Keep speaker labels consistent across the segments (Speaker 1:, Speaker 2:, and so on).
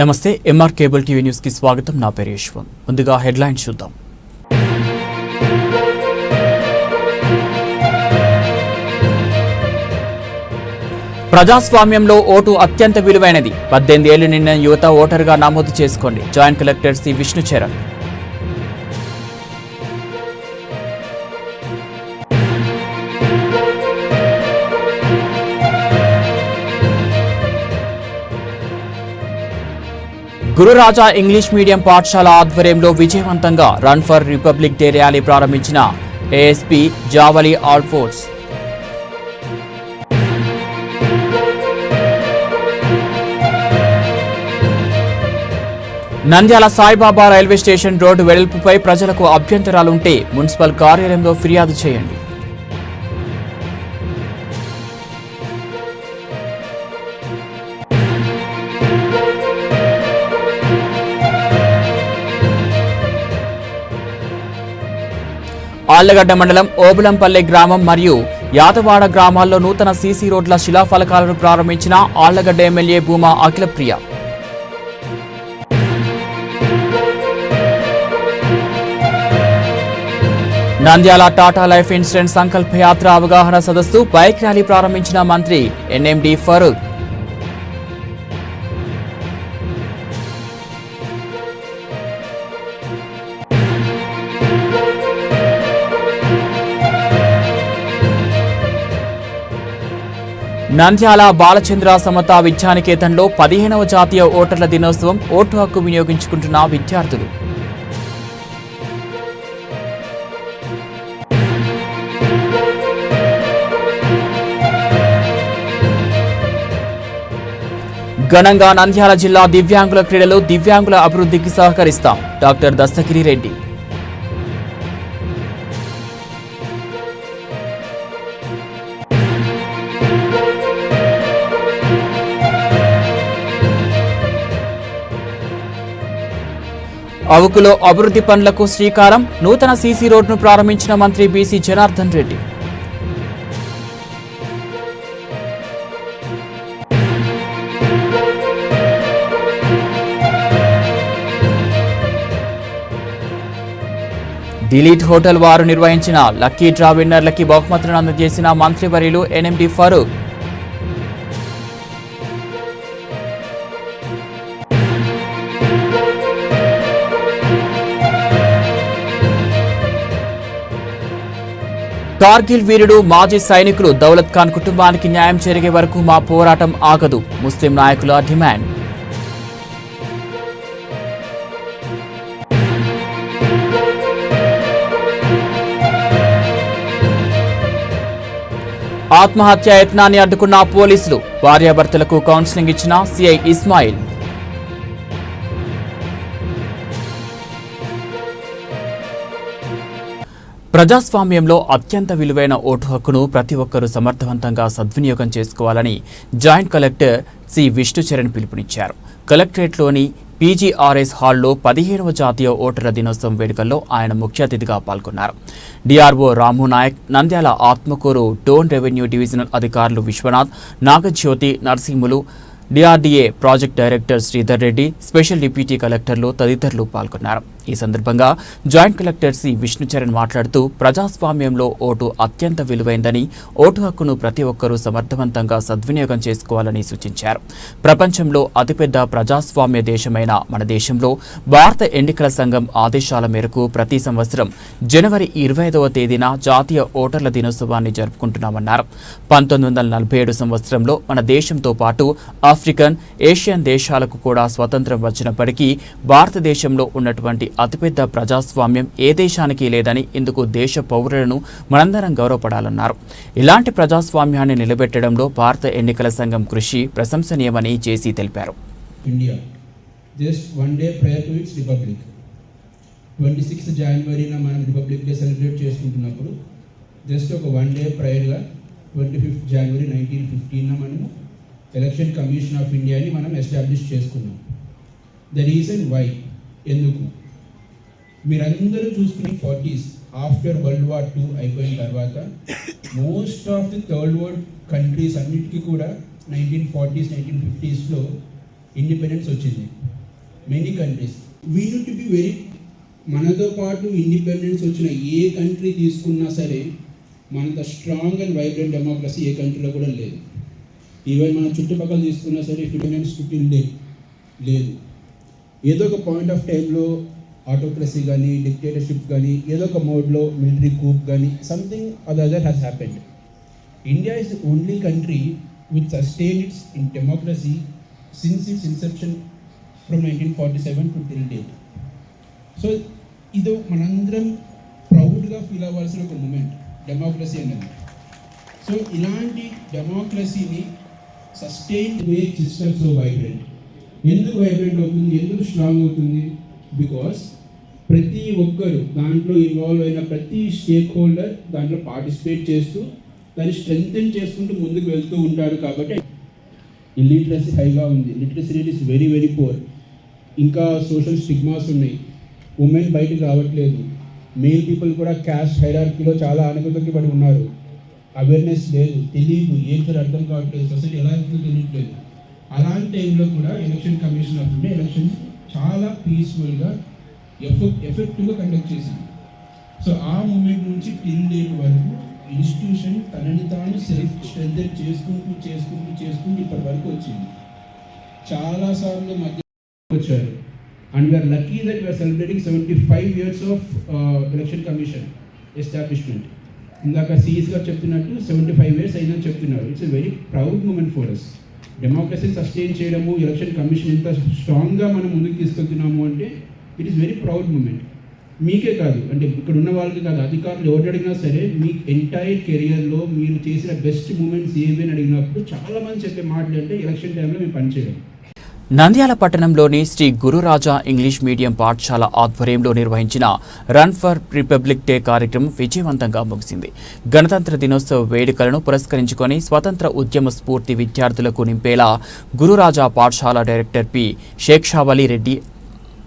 Speaker 1: నమస్తే MR cable TV news కి స్వాగతం. నా పేరు యశ్వంత్. ముందుగా హెడ్లైన్స్ చూద్దాం. ప్రజాస్వామ్యంలో ఓటు అత్యంత విలువైనది. 18 ఏళ్లు నిండిన యువత ఓటరుగా నమోదు చేసుకోండి. Joint collector C Vishnucharan. Gururaja English medium పాఠశాల ఆధ్వర్యంలో విజయవంతంగా run for republic day rally ప్రారంభించిన ASP Javali Alphores. Nandyal Saibaba railway station road వెడల్పుపై ప్రజలకు అభ్యంతరాలుంటే మున్సిపల్ కార్యాలయంలో ఫిర్యాదు చేయండి. ఆళ్లగడ్డ మండలం ఓబులంపల్లె గ్రామం మరియు యాదవాడ గ్రామాల్లో నూతన సీసీ రోడ్ల శిలాఫలకాలను ప్రారంభించిన Allagadda MLA Bhuma Akhilapriya. Nandyal Tata life insurance Sankalpa Yatra అవగాహన సదస్సు బైక్ ర్యాలీ ప్రారంభించిన మంత్రి ఎన్ఎండి ఫరూక్. నంద్యాల బాలచంద్ర సమతా విద్యానికేతన్లో 15వ జాతీయ ఓటర్ల దినోత్సవం. ఓటు హక్కు వినియోగించుకుంటున్న విద్యార్థులు. ఘనంగా నంద్యాల జిల్లా దివ్యాంగుల క్రీడలు. దివ్యాంగుల అభివృద్ధికి సహకరిస్తాం. డాక్టర్ దస్తగిరి రెడ్డి. అవుకులో అభివృద్ధి పనులకు శ్రీకారం. నూతన సీసీ రోడ్డును ప్రారంభించిన మంత్రి BC Janardhan Reddy. Delete hotel వారు నిర్వహించిన లక్కీ డ్రా విన్నర్లకి బహుమతులను అందజేసిన మంత్రివర్యులు ఎన్ఎండి ఫరూక్. కార్గిల్ వీరుడు మాజీ సైనికులు దౌలత్ ఖాన్ కుటుంబానికి న్యాయం జరిగే వరకు మా పోరాటం ఆగదు. ముస్లిం నాయకుల డిమాండ్. ఆత్మహత్య యత్నాన్ని అడ్డుకున్న పోలీసులు. భార్యాభర్తలకు కౌన్సిలింగ్ ఇచ్చిన సిఐ ఇస్మాయిల్. ప్రజాస్వామ్యంలో అత్యంత విలువైన ఓటు హక్కును ప్రతి ఒక్కరూ సమర్థవంతంగా సద్వినియోగం చేసుకోవాలని జాయింట్ కలెక్టర్ సి విష్ణుచరణ్ పిలుపునిచ్చారు. కలెక్టరేట్లోని పీజీఆర్ఎస్ హాల్లో 15వ జాతీయ ఓటర్ల దినోత్సవం వేడుకల్లో ఆయన ముఖ్య అతిథిగా పాల్గొన్నారు. DRO Ramu Nayak, Nandyal Atmakur Dhone revenue divisional అధికారులు Vishwanath, Nagajyothi, Narsimhulu, DRDA project director Sridhar Reddy, special deputy కలెక్టర్లు తదితరులు పాల్గొన్నారు. ఈ సందర్భంగా జాయింట్ కలెక్టర్ సి విష్ణుచరణ్ మాట్లాడుతూ ప్రజాస్వామ్యంలో ఓటు అత్యంత విలువైందని, ఓటు హక్కును ప్రతి ఒక్కరూ సమర్థవంతంగా సద్వినియోగం చేసుకోవాలని సూచించారు. ప్రపంచంలో అతిపెద్ద ప్రజాస్వామ్య దేశమైన మన దేశంలో భారత ఎన్నికల సంఘం ఆదేశాల మేరకు ప్రతి సంవత్సరం జనవరి 25వ తేదీన జాతీయ ఓటర్ల దినోత్సవాన్ని జరుపుకుంటున్నామన్నారు. 1947 సంవత్సరంలో మన దేశంతో పాటు ఆఫ్రికన్, ఏషియన్ దేశాలకు కూడా స్వతంత్రం వచ్చినప్పటికీ భారతదేశంలో ఉన్నటువంటి అతిపెద్ద ప్రజాస్వామ్యం ఏ దేశానికి లేదని, ఇందుకు దేశ పౌరులను మనందరం గౌరవపడాలన్నారు. ఇలాంటి ప్రజాస్వామ్యాన్ని నిలబెట్టడంలో భారత ఎన్నికల సంఘం కృషి ప్రశంసనీయమని జేసీ తెలిపారు.
Speaker 2: India just 1 day prior to it's republic 26th జనవరిన మనం రిపబ్లిక్ డే సెలబ్రేట్ చేసుకుంటున్నప్పుడు జస్ట్ ఒక 1 డే ప్రయర్గా 25th జనవరి 1915 మనము ఎలక్షన్ కమిషన్ ఆఫ్ ఇండియాని మనం ఎస్టాబ్లిష్ చేసుకున్నాం. ద రీజన్ వై, ఎందుకు మీరందరూ చూసుకుని 40s ఆఫ్టర్ వరల్డ్ వార్ 2 అయిపోయిన తర్వాత most of the third world countries అన్నిటికీ కూడా 1940s 1950s ఇండిపెండెన్స్ వచ్చింది. Many countries we need to be very, మనతో పాటు ఇండిపెండెన్స్ వచ్చిన ఏ కంట్రీ తీసుకున్నా సరే మనతో స్ట్రాంగ్ అండ్ వైబ్రెంట్ డెమోక్రసీ ఏ కంట్రీలో కూడా లేదు. ఈవెన్ మన చుట్టుపక్కల తీసుకున్నా సరే ఇండిపెండెన్స్ లేదు. ఏదో ఒక పాయింట్ ఆఫ్ టైంలో ఆటోక్రసీ కానీ డిక్టేటర్షిప్ కానీ ఏదో ఒక మోడ్లో మిలిటరీ కూప్ కానీ something other has happened. India is the only country which sustain it's in democracy since it's Inception from 1947 to till date. So ఇది మనందరం ప్రౌడ్గా ఫీల్ అవ్వాల్సిన ఒక మూమెంట్ డెమోక్రసీ అనేది. సో ఇలాంటి డెమోక్రసీని sustain make system so vibrant. ఎందుకు vibrant అవుతుంది, ఎందుకు స్ట్రాంగ్ అవుతుంది? బికాస్ ప్రతి ఒక్కరు దాంట్లో ఇన్వాల్వ్ అయిన ప్రతి స్టేక్ హోల్డర్ దాంట్లో పార్టిసిపేట్ చేస్తూ దాన్ని స్ట్రెంగ్తెన్ చేసుకుంటూ ముందుకు వెళ్తూ ఉంటారు. కాబట్టి ఇల్లిటరసీ హైగా ఉంది, literacy rate is very very poor. ఇంకా సోషల్ స్టిగ్మాస్ ఉన్నాయి, ఉమెన్ బయటకు రావట్లేదు, మేల్ పీపుల్ కూడా క్యాస్ట్ హైరార్కీలో చాలా ఆనకతొక్కి పడి ఉన్నారు, అవేర్నెస్ లేదు, తెలియదు, ఏం సార్ అర్థం కావట్లేదు, సొసైటీ ఎలా అవుతుందో తెలియట్లేదు. అలాంటి టైంలో కూడా election commission of India elections చాలా పీస్ఫుల్గా ఎఫెక్టివ్గా కండక్ట్ చేసింది. సో ఆ మూమెంట్ నుంచి టిల్ డేట్ వరకు ఇన్స్టిట్యూషన్ తనని తాను సెల్ఫ్ స్ట్రెంథెన్ చేసుకుంటూ ఇప్పటి వరకు వచ్చింది. చాలాసార్లు మధ్య వచ్చారు. And we are lucky that we are celebrating 75 years of election commission establishment. ఇందాక సిఈస్ గారు చెప్తున్నట్టు 75 years అయిందని చెప్తున్నారు. It's a very proud moment for us. డెమోక్రసీని సస్టైన్ చేయడము, ఎలక్షన్ కమిషన్ ఎంత స్ట్రాంగ్గా మనం ముందుకు తీసుకెళ్తున్నాము అంటే it is very proud moment. మీకే కాదు, అంటే ఇక్కడ ఉన్న వాళ్ళకి కాదు, అధికారులు ఎవరు అడిగినా సరే మీ ఎంటైర్ కెరియర్లో మీరు చేసిన బెస్ట్ మూమెంట్స్ ఏవి అని అడిగినప్పుడు చాలామంది చెప్పే మాటలు అంటే ఎలక్షన్ టైంలో మేము పనిచేయడం.
Speaker 1: నంద్యాల పట్టణంలోని శ్రీ గురురాజా ఇంగ్లీష్ మీడియం పాఠశాల ఆధ్వర్యంలో నిర్వహించిన రన్ ఫర్ రిపబ్లిక్ డే కార్యక్రమం విజయవంతంగా ముగిసింది. గణతంత్ర దినోత్సవ వేడుకలను పురస్కరించుకొని స్వతంత్ర ఉద్యమ స్ఫూర్తి విద్యార్థులకు నింపేలా గురురాజా పాఠశాల డైరెక్టర్ పి షేక్షావలి రెడ్డి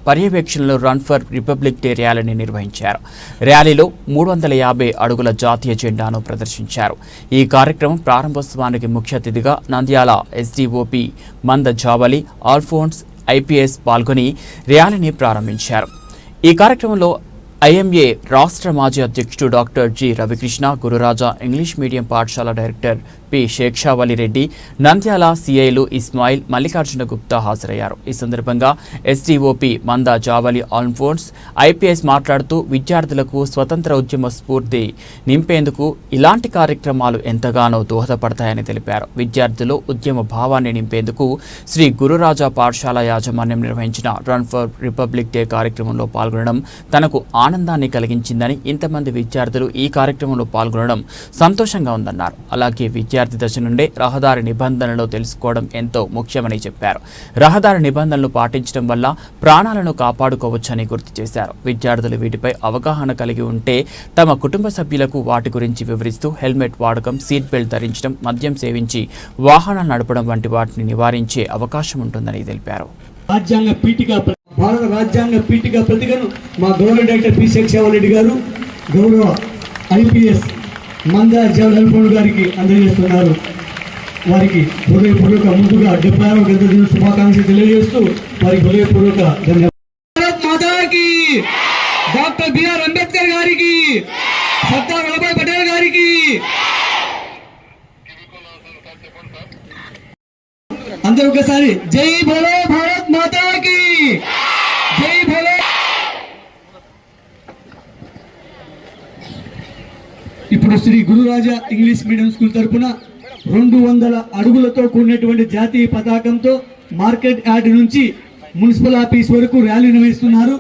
Speaker 1: పర్యవేక్షణలో రన్ ఫర్ రిపబ్లిక్ డే ర్యాలీని నిర్వహించారు. ర్యాలీలో 350 అడుగుల జాతీయ జెండాను ప్రదర్శించారు. ఈ కార్యక్రమం ప్రారంభోత్సవానికి ముఖ్య అతిథిగా నంద్యాల ఎస్డీఓపీ మంద జావలి ఆల్ఫోన్స్ ఐపీఎస్ పాల్గొని ర్యాలీని ప్రారంభించారు. ఈ కార్యక్రమంలో ఐఎంఏ రాష్ట్ర మాజీ అధ్యక్షుడు doctor G Ravikrishna, Gururaja English medium పాఠశాల డైరెక్టర్ పి షేక్షావలి రెడ్డి, నంద్యాల సిఐలు ఇస్మాయిల్, మల్లికార్జున గుప్తా హాజరయ్యారు. ఈ సందర్భంగా ఎస్డీఓపీ మందా జావలి ఆల్ఫోన్స్ ఐపీఎస్ మాట్లాడుతూ విద్యార్థులకు స్వతంత్ర ఉద్యమ స్ఫూర్తి నింపేందుకు ఇలాంటి కార్యక్రమాలు ఎంతగానో దోహదపడతాయని తెలిపారు. విద్యార్థులు ఉద్యమ భావాన్ని నింపేందుకు శ్రీ గురురాజా పాఠశాల యాజమాన్యం నిర్వహించిన రన్ ఫర్ రిపబ్లిక్ డే కార్యక్రమంలో పాల్గొనడం తనకు ఆనందాన్ని కలిగించిందని, ఇంతమంది విద్యార్థులు ఈ కార్యక్రమంలో పాల్గొనడం సంతోషంగా ఉందన్నారు. అలాగే విద్యార్థి దశ నుండే రహదారి నిబంధనలు తెలుసుకోవడం ఎంతో ముఖ్యమని చెప్పారు. రహదారి నిబంధనలు పాటించడం వల్ల ప్రాణాలను కాపాడుకోవచ్చని గుర్తు చేశారు. విద్యార్థులు వీటిపై అవగాహన కలిగి ఉంటే తమ కుటుంబ సభ్యులకు వాటి గురించి వివరిస్తూ హెల్మెట్ వాడకం, సీట్ బెల్ట్ ధరించడం, మద్యం సేవించి వాహనాలు నడపడం వంటి వాటిని నివారించే అవకాశం ఉంటుందని తెలిపారు.
Speaker 3: భారత రాజ్యాంగ పీఠిక ప్రతిగను మా గౌరవ డైరెక్టర్ పి శేక్షావరెడ్డి గారు, గౌరవ ఐపీఎస్ మందా జావలి గారికి అందజేస్తున్నారు. వారికి హృదయపూర్వక ముందుగా 76వ గణతంత్ర దిన శుభాకాంక్షలు తెలియజేస్తూ వారికి హృదయపూర్వక ధన్యవాదాలు. డాక్టర్ బిఆర్ అంబేద్కర్ గారికి, సర్దార్ వల్లభాయ్ పటేల్ గారికి, అందరూ ఒకసారి జై భోలో భారత్ మాతాకి, జై భోలో. ఇప్పుడు Sri Gururaja English medium school తరఫున 200 అడుగులతో కూడినటువంటి జాతీయ పతాకంతో మార్కెట్ యార్డ్ నుంచి మున్సిపల్ ఆఫీస్ వరకు ర్యాలీ నిర్వహిస్తున్నారు.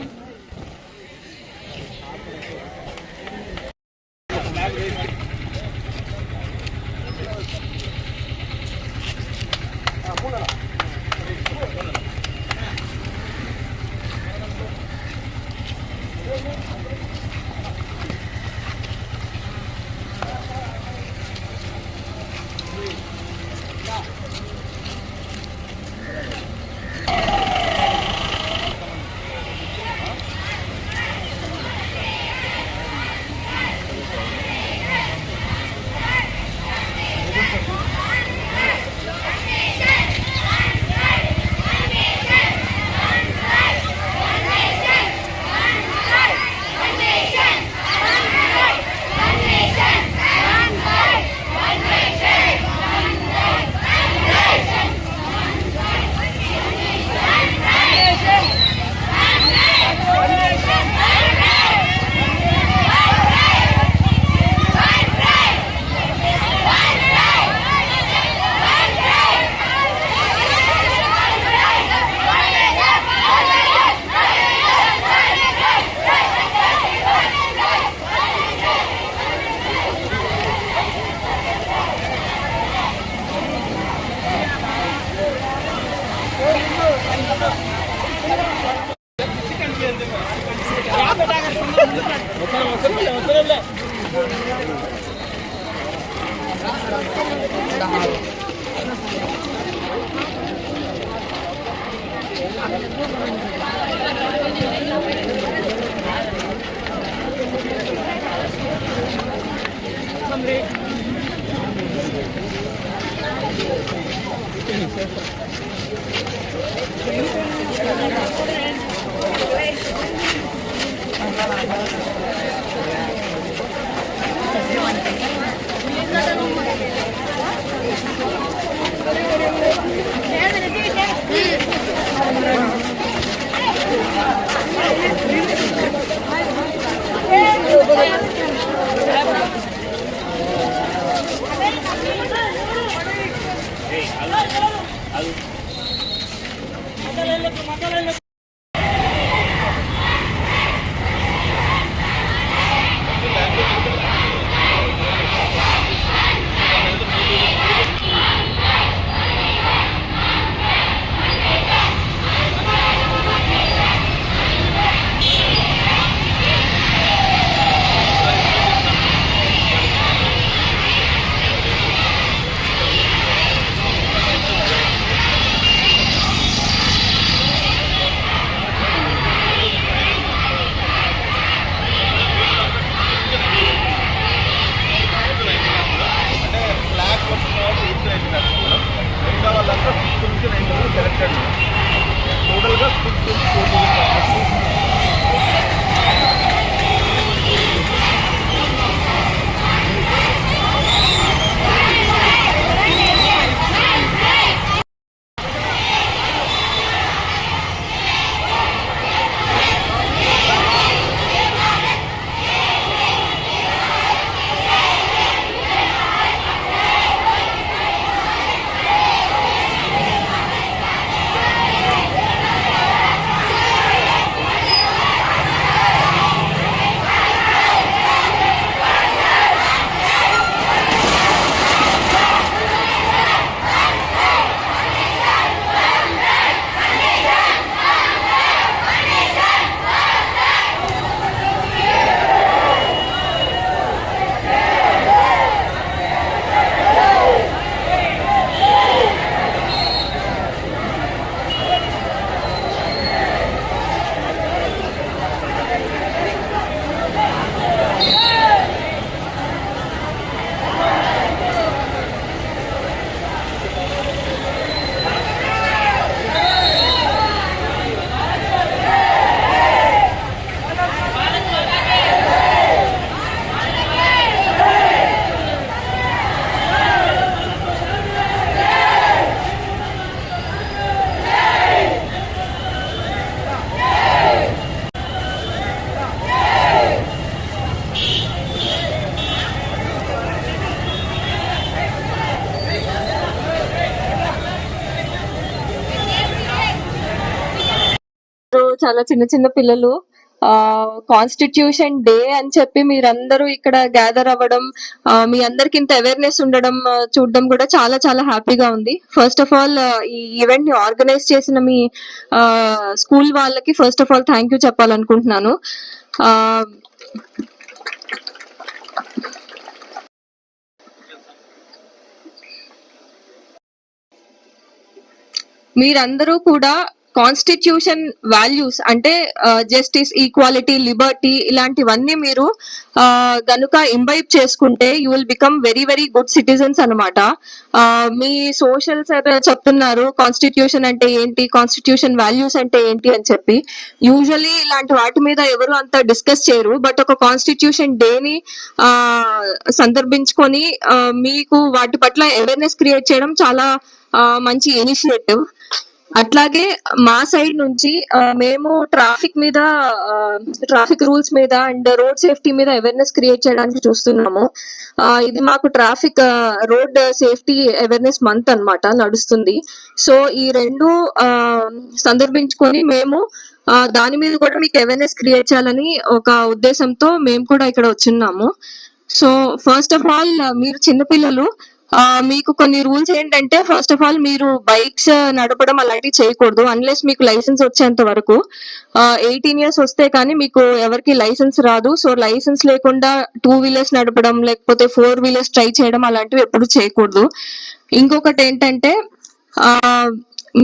Speaker 4: చాలా చిన్న చిన్న పిల్లలు కాన్స్టిట్యూషన్ డే అని చెప్పి మీరందరూ ఇక్కడ గ్యాదర్ అవ్వడం, మీ అందరికి ఇంత అవేర్నెస్ ఉండడం చూడడం కూడా చాలా చాలా హ్యాపీగా ఉంది. ఫస్ట్ ఆఫ్ ఆల్ ఈ ఈవెంట్ ని ఆర్గనైజ్ చేసిన మీ స్కూల్ వాళ్ళకి first of all thank you చెప్పాలనుకుంటున్నాను. మీరందరూ కూడా కాన్స్టిట్యూషన్ వాల్యూస్ అంటే జస్టిస్, ఈక్వాలిటీ, లిబర్టీ ఇలాంటివన్నీ మీరు గనుక ఇంబైబ్ చేసుకుంటే you will become very very good citizens అనమాట. మీ సోషల్ సార్ చెప్తున్నారు కాన్స్టిట్యూషన్ అంటే ఏంటి, కాన్స్టిట్యూషన్ వాల్యూస్ అంటే ఏంటి అని చెప్పి. యూజువల్లీ ఇలాంటి వాటి మీద ఎవరు అంత డిస్కస్ చేయరు, బట్ ఒక కాన్స్టిట్యూషన్ డేని సందర్భించుకొని మీకు వాటి పట్ల అవేర్నెస్ క్రియేట్ చేయడం చాలా మంచి ఇనిషియేటివ్. అట్లాగే మా సైడ్ నుంచి మేము ట్రాఫిక్ రూల్స్ మీద అండ్ రోడ్ సేఫ్టీ మీద అవేర్నెస్ క్రియేట్ చేయడానికి చూస్తున్నాము. ఇది మాకు traffic road safety awareness month అన్నమాట నడుస్తుంది. సో ఈ రెండు సందర్భించుకొని మేము దాని మీద కూడా మీకు అవేర్నెస్ క్రియేట్ చేయాలని ఒక ఉద్దేశంతో మేము కూడా ఇక్కడ వచ్చున్నాము. సో ఫస్ట్ ఆఫ్ ఆల్ మీరు చిన్నపిల్లలు మీకు కొన్ని రూల్స్ ఏంటంటే ఫస్ట్ ఆఫ్ ఆల్ మీరు బైక్స్ నడపడం అలాంటివి చేయకూడదు అన్లెస్ మీకు లైసెన్స్ వచ్చేంత వరకు. 18 years వస్తే కానీ మీకు ఎవరికి లైసెన్స్ రాదు. సో లైసెన్స్ లేకుండా 2 wheelers నడపడం లేకపోతే 4 wheelers ట్రై చేయడం అలాంటివి ఎప్పుడు చేయకూడదు. ఇంకొకటి ఏంటంటే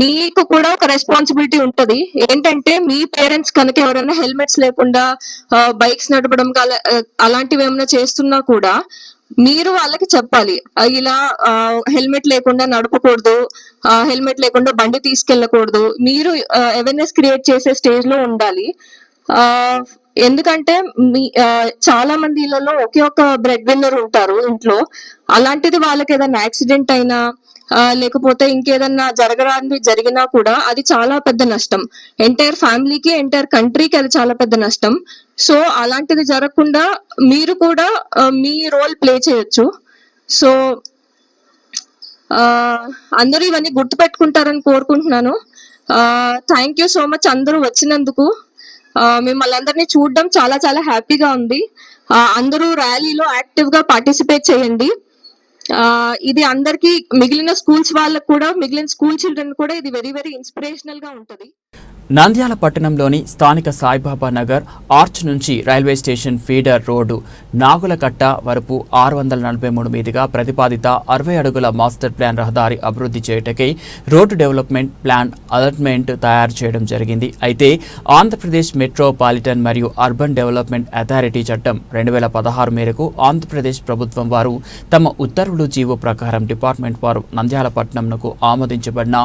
Speaker 4: మీకు కూడా ఒక రెస్పాన్సిబిలిటీ ఉంటది. ఏంటంటే మీ పేరెంట్స్ కనుక ఎవరైనా హెల్మెట్స్ లేకుండా బైక్స్ నడపడం అలాంటివి ఏమైనా చేస్తున్నా కూడా మీరు వాళ్ళకి చెప్పాలి, ఇలా హెల్మెట్ లేకుండా నడపకూడదు, హెల్మెట్ లేకుండా బండి తీసుకెళ్ళకూడదు. మీరు అవేర్నెస్ క్రియేట్ చేసే స్టేజ్ లో ఉండాలి. ఎందుకంటే చాలా మంది ఇళ్లలో ఒకే ఒక బ్రెడ్ విన్నర్ ఉంటారు ఇంట్లో. అలాంటిది వాళ్ళకి ఏదైనా యాక్సిడెంట్ అయినా లేకపోతే ఇంకేదన్నా జరిగినా కూడా అది చాలా పెద్ద నష్టం. ఎంటైర్ ఫ్యామిలీకి, ఎంటైర్ కంట్రీకి అది చాలా పెద్ద నష్టం. సో అలాంటిది జరగకుండా మీరు కూడా మీ రోల్ ప్లే చేయొచ్చు. సో అందరూ ఇవన్నీ గుర్తు పెట్టుకుంటారని కోరుకుంటున్నాను. థ్యాంక్ యూ సో మచ్ అందరూ వచ్చినందుకు. మిమ్మల్ని అందరినీ చూడడం చాలా చాలా హ్యాపీగా ఉంది. అందరూ ర్యాలీలో యాక్టివ్ గా పార్టిసిపేట్ చేయండి. ఇది అందరికి మిగిలిన స్కూల్స్ వాళ్ళకు కూడా, మిగిలిన స్కూల్ చిల్డ్రన్ కూడా ఇది వెరీ వెరీ ఇన్స్పిరేషనల్ గా ఉంటది.
Speaker 1: నంద్యాల పట్టణంలోని స్థానిక సాయిబాబా నగర్ ఆర్చ్ నుంచి railway station feeder road Nagulakatta వరకు 643 మీదుగా ప్రతిపాదిత 60 అడుగుల మాస్టర్ ప్లాన్ రహదారి అభివృద్ధి చేయటకై రోడ్డు డెవలప్మెంట్ ప్లాన్ అలాట్మెంట్ తయారు చేయడం జరిగింది. అయితే ఆంధ్రప్రదేశ్ మెట్రోపాలిటన్ మరియు అర్బన్ డెవలప్మెంట్ అథారిటీ చట్టం 2016 మేరకు ఆంధ్రప్రదేశ్ ప్రభుత్వం వారు తమ ఉత్తర్వులు జీవో ప్రకారం డిపార్ట్మెంట్ వారు నంద్యాల పట్టణంకు ఆమోదించబడిన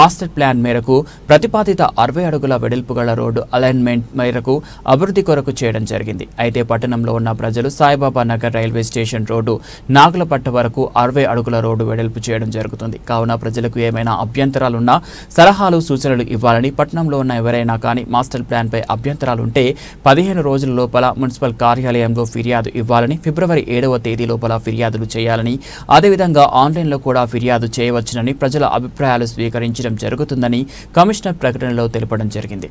Speaker 1: మాస్టర్ ప్లాన్ మేరకు ప్రతిపాదిత 60 అడుగుల వెడల్పు గల రోడ్డు అలైన్మెంట్ మేరకు అభివృద్ధి కొరకు చేయడం జరిగింది. అయితే పట్టణంలో ఉన్న ప్రజలు Saibaba Nagar railway station road Nagulapatta వరకు 60 అడుగుల రోడ్డు వెడల్పు చేయడం జరుగుతుంది. కావున ప్రజలకు ఏమైనా అభ్యంతరాలున్నా సలహాలు సూచనలు ఇవ్వాలని, పట్టణంలో ఉన్న ఎవరైనా కానీ మాస్టర్ ప్లాన్ పై అభ్యంతరాలుంటే 15 రోజుల లోపల మున్సిపల్ కార్యాలయంలో ఫిర్యాదు ఇవ్వాలని, ఫిబ్రవరి 7వ తేదీ లోపల ఫిర్యాదులు చేయాలని, అదేవిధంగా ఆన్లైన్లో కూడా ఫిర్యాదు చేయవచ్చునని, ప్రజల అభిప్రాయాలు స్వీకరించడం జరుగుతుందని కమిషనర్ ప్రకటనలో తెలపడం జరిగింది.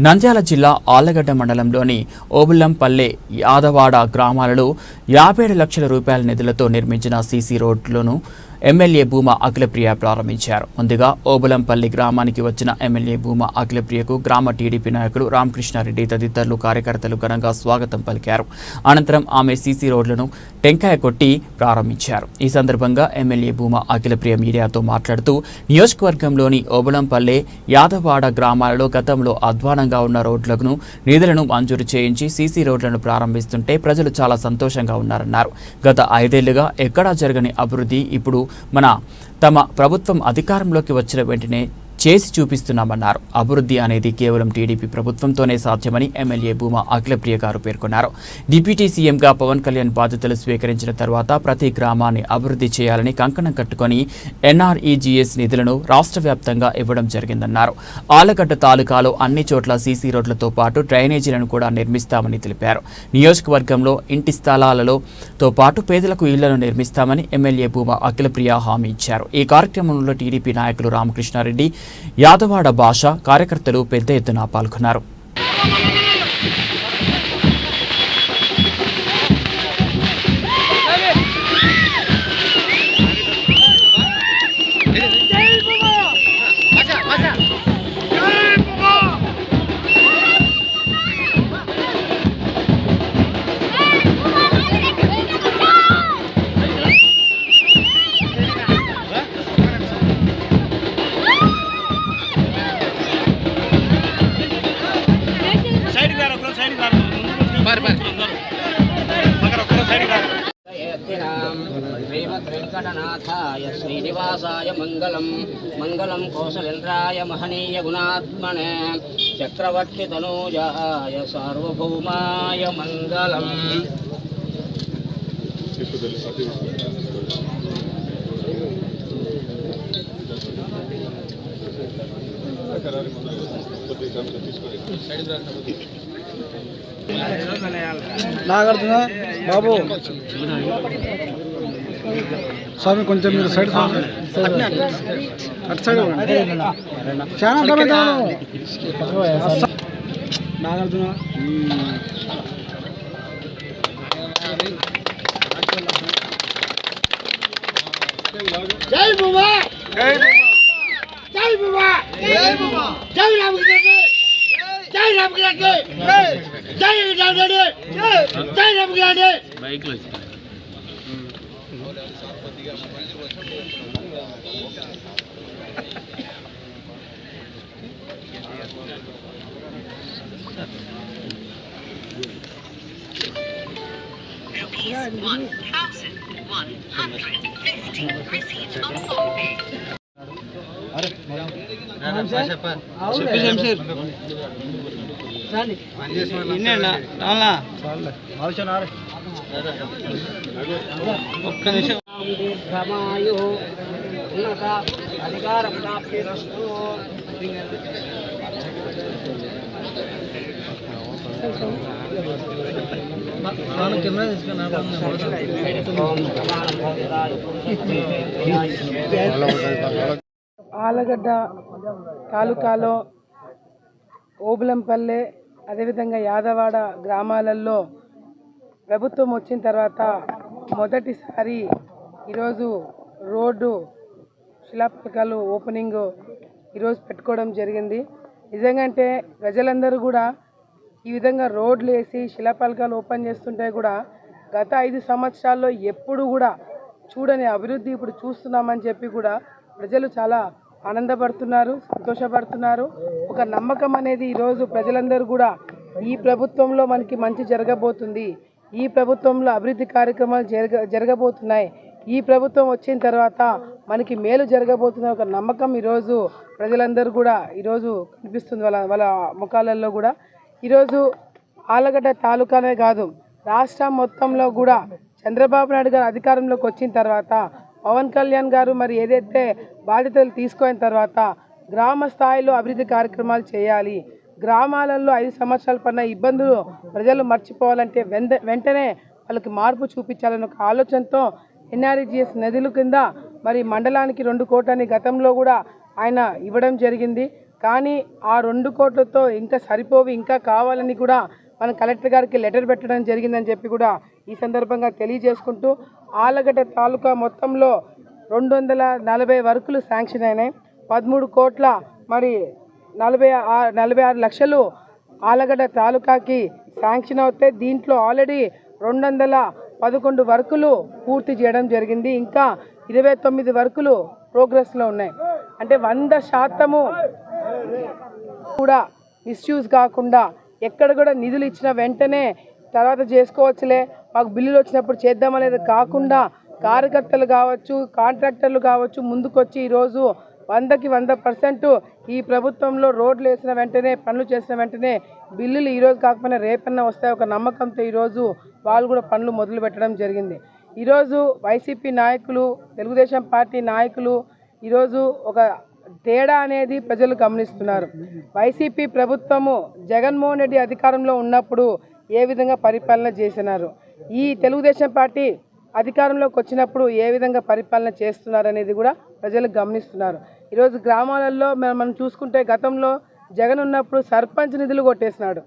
Speaker 1: నంద్యాల జిల్లా ఆళ్లగడ్డ మండలంలోని ఓబుల్లంపల్లె యాదవాడ గ్రామాలలో 57 లక్షల రూపాయల నిధులతో నిర్మించిన సీసీ రోడ్లను ఎమ్మెల్యే భూమా అఖిలప్రియ ప్రారంభించారు. ముందుగా ఓబులంపల్లి గ్రామానికి వచ్చిన ఎమ్మెల్యే భూమా అఖిలప్రియకు గ్రామ టీడీపీ నాయకులు రామకృష్ణారెడ్డి తదితరులు కార్యకర్తలు ఘనంగా స్వాగతం పలికారు. అనంతరం ఆమె సీసీ రోడ్లను టెంకాయ కొట్టి ప్రారంభించారు. ఈ సందర్భంగా ఎమ్మెల్యే భూమా అఖిలప్రియ మీడియాతో మాట్లాడుతూ నియోజకవర్గంలోని ఓబులంపల్లె, యాదవాడ గ్రామాలలో గతంలో అధ్వానంగా ఉన్న రోడ్లను నిధులను మంజూరు చేయించి సీసీ రోడ్లను ప్రారంభిస్తుంటే ప్రజలు చాలా సంతోషంగా ఉన్నారన్నారు. గత 5 ఏళ్లుగా ఎక్కడా జరగని అభివృద్ధి ఇప్పుడు తమ ప్రభుత్వం అధికారంలోకి వచ్చిన వెంటనే చేసి చూపిస్తున్నామన్నారు. అభివృద్ధి అనేది కేవలం టీడీపీ ప్రభుత్వంతోనే సాధ్యమని ఎమ్మెల్యే భూమా అఖిలప్రియ గారు పేర్కొన్నారు. డిప్యూటీ సీఎంగా పవన్ కళ్యాణ్ బాధ్యతలు స్వీకరించిన తర్వాత ప్రతి గ్రామాన్ని అభివృద్ధి చేయాలని కంకణం కట్టుకొని ఎన్ఆర్ఈజీఎస్ నిధులను రాష్ట్ర వ్యాప్తంగా ఇవ్వడం జరిగిందన్నారు. ఆలగడ్డ తాలూకాలో అన్ని చోట్ల సీసీ రోడ్లతో పాటు డ్రైనేజీలను కూడా నిర్మిస్తామని తెలిపారు. నియోజకవర్గంలో ఇంటి స్థలాలలో పాటు పేదలకు ఇళ్లను నిర్మిస్తామని ఎమ్మెల్యే భూమా అఖిలప్రియ హామీ ఇచ్చారు. ఈ కార్యక్రమంలో టీడీపీ నాయకులు రామకృష్ణారెడ్డి, యాదవాడ భాష కార్యకర్తలు పెద్ద ఎత్తున పాల్గొన్నారు.
Speaker 5: శ్రీమద్వేంకటనాథాయ శ్రీనివాసాయ మంగళం మంగళం కౌసలేంద్రాయ మహనీయ గుణాత్మనే చక్రవర్తి తనూజాయ సార్వభౌమాయ మంగళం.
Speaker 6: నాగార్జున బాబు స్వామి కొంచెం మీరు సైడ్ అటు సైడ్ చాలా నాగార్జున జై భూమా జై భూమా జై భూమా జై రామకృష్ణ జై రామకృష్ణ జై రామకృష్ణ జై రామకృష్ణ బైక్ లో
Speaker 5: ఒక్క నిమిషం. దీర్ఘమాయు ఉన్నత అధికార ప్రాప్తిరస్తు.
Speaker 7: ఆలగడ్డ తాలూకాలో ఓబులంపల్లె అదేవిధంగా యాదవాడ గ్రామాలలో ప్రభుత్వం వచ్చిన తర్వాత మొదటిసారి ఈరోజు రోడ్డు శిలాఫలకాలు ఓపెనింగ్ ఈరోజు పెట్టుకోవడం జరిగింది. నిజంగా అంటే ప్రజలందరూ కూడా ఈ విధంగా రోడ్లు వేసి శిలాఫలకాలు ఓపెన్ చేస్తుంటే కూడా గత 5 సంవత్సరాల్లో ఎప్పుడు కూడా చూడని అభివృద్ధి ఇప్పుడు చూస్తున్నామని చెప్పి కూడా ప్రజలు చాలా ఆనందపడుతున్నారు, సంతోషపడుతున్నారు. ఒక నమ్మకం అనేది ఈరోజు ప్రజలందరూ కూడా ఈ ప్రభుత్వంలో మనకి మంచి జరగబోతుంది, ఈ ప్రభుత్వంలో అభివృద్ధి కార్యక్రమాలు జరగబోతున్నాయి, ఈ ప్రభుత్వం వచ్చిన తర్వాత మనకి మేలు జరగబోతున్న ఒక నమ్మకం ఈరోజు ప్రజలందరూ కూడా ఈరోజు కనిపిస్తుంది వాళ్ళ ముఖాలలో కూడా. ఈరోజు ఆలగడ్డ తాలూకానే కాదు రాష్ట్రం మొత్తంలో కూడా చంద్రబాబు నాయుడు గారు అధికారంలోకి వచ్చిన తర్వాత పవన్ కళ్యాణ్ గారు మరి ఏదైతే బాధ్యతలు తీసుకున్న తర్వాత గ్రామ స్థాయిలో అభివృద్ధి కార్యక్రమాలు చేయాలి, గ్రామాలలో 5 సంవత్సరాల పడిన ఇబ్బందులు ప్రజలు మర్చిపోవాలంటే వెంటనే వాళ్ళకి మార్పు చూపించాలన్న ఒక ఆలోచనతో ఎన్ఆర్ఈజీఎస్ నిధుల కింద మరి మండలానికి 2 కోట్లని గతంలో కూడా ఆయన ఇవ్వడం జరిగింది. కానీ ఆ 2 కోట్లతో ఇంకా సరిపోవి, ఇంకా కావాలని కూడా మన కలెక్టర్ గారికి లెటర్ పెట్టడం జరిగిందని చెప్పి కూడా ఈ సందర్భంగా తెలియజేసుకుంటూ ఆలగడ్డ తాలూకా మొత్తంలో 240 వర్కులు శాంక్షన్ అయినాయి. 13 కోట్ల మరి 46 లక్షలు ఆలగడ్డ తాలూకాకి శాంక్షన్ అవుతే దీంట్లో ఆల్రెడీ 211 వర్కులు పూర్తి చేయడం జరిగింది. ఇంకా 29 వర్కులు ప్రోగ్రెస్లో ఉన్నాయి. అంటే 100% కూడా మిస్యూజ్ కాకుండా ఎక్కడ కూడా నిధులు ఇచ్చిన వెంటనే తర్వాత చేసుకోవచ్చులే మాకు బిల్లులు వచ్చినప్పుడు చేద్దామనేది కాకుండా కార్యకర్తలు కావచ్చు, కాంట్రాక్టర్లు కావచ్చు ముందుకొచ్చి ఈరోజు 100% ఈ ప్రభుత్వంలో రోడ్లు వేసిన వెంటనే పనులు చేసిన వెంటనే బిల్లులు ఈరోజు కాకపోయినా రేపన్నా వస్తాయి ఒక నమ్మకంతో ఈరోజు వాళ్ళు కూడా పనులు మొదలు పెట్టడం జరిగింది. ఈరోజు వైసీపీ నాయకులు, తెలుగుదేశం పార్టీ నాయకులు ఈరోజు ఒక తేడా అనేది ప్రజలు గమనిస్తున్నారు. వైసీపీ ప్రభుత్వము జగన్మోహన్ రెడ్డి అధికారంలో ఉన్నప్పుడు ఏ విధంగా పరిపాలన చేసినారు, ఈ తెలుగుదేశం పార్టీ అధికారంలోకి వచ్చినప్పుడు ఏ విధంగా పరిపాలన చేస్తున్నారు అనేది కూడా ప్రజలు గమనిస్తున్నారు. ఈరోజు గ్రామాలలో మనం చూసుకుంటే గతంలో జగన్ ఉన్నప్పుడు సర్పంచ్ నిధులు కొట్టేసినాడు.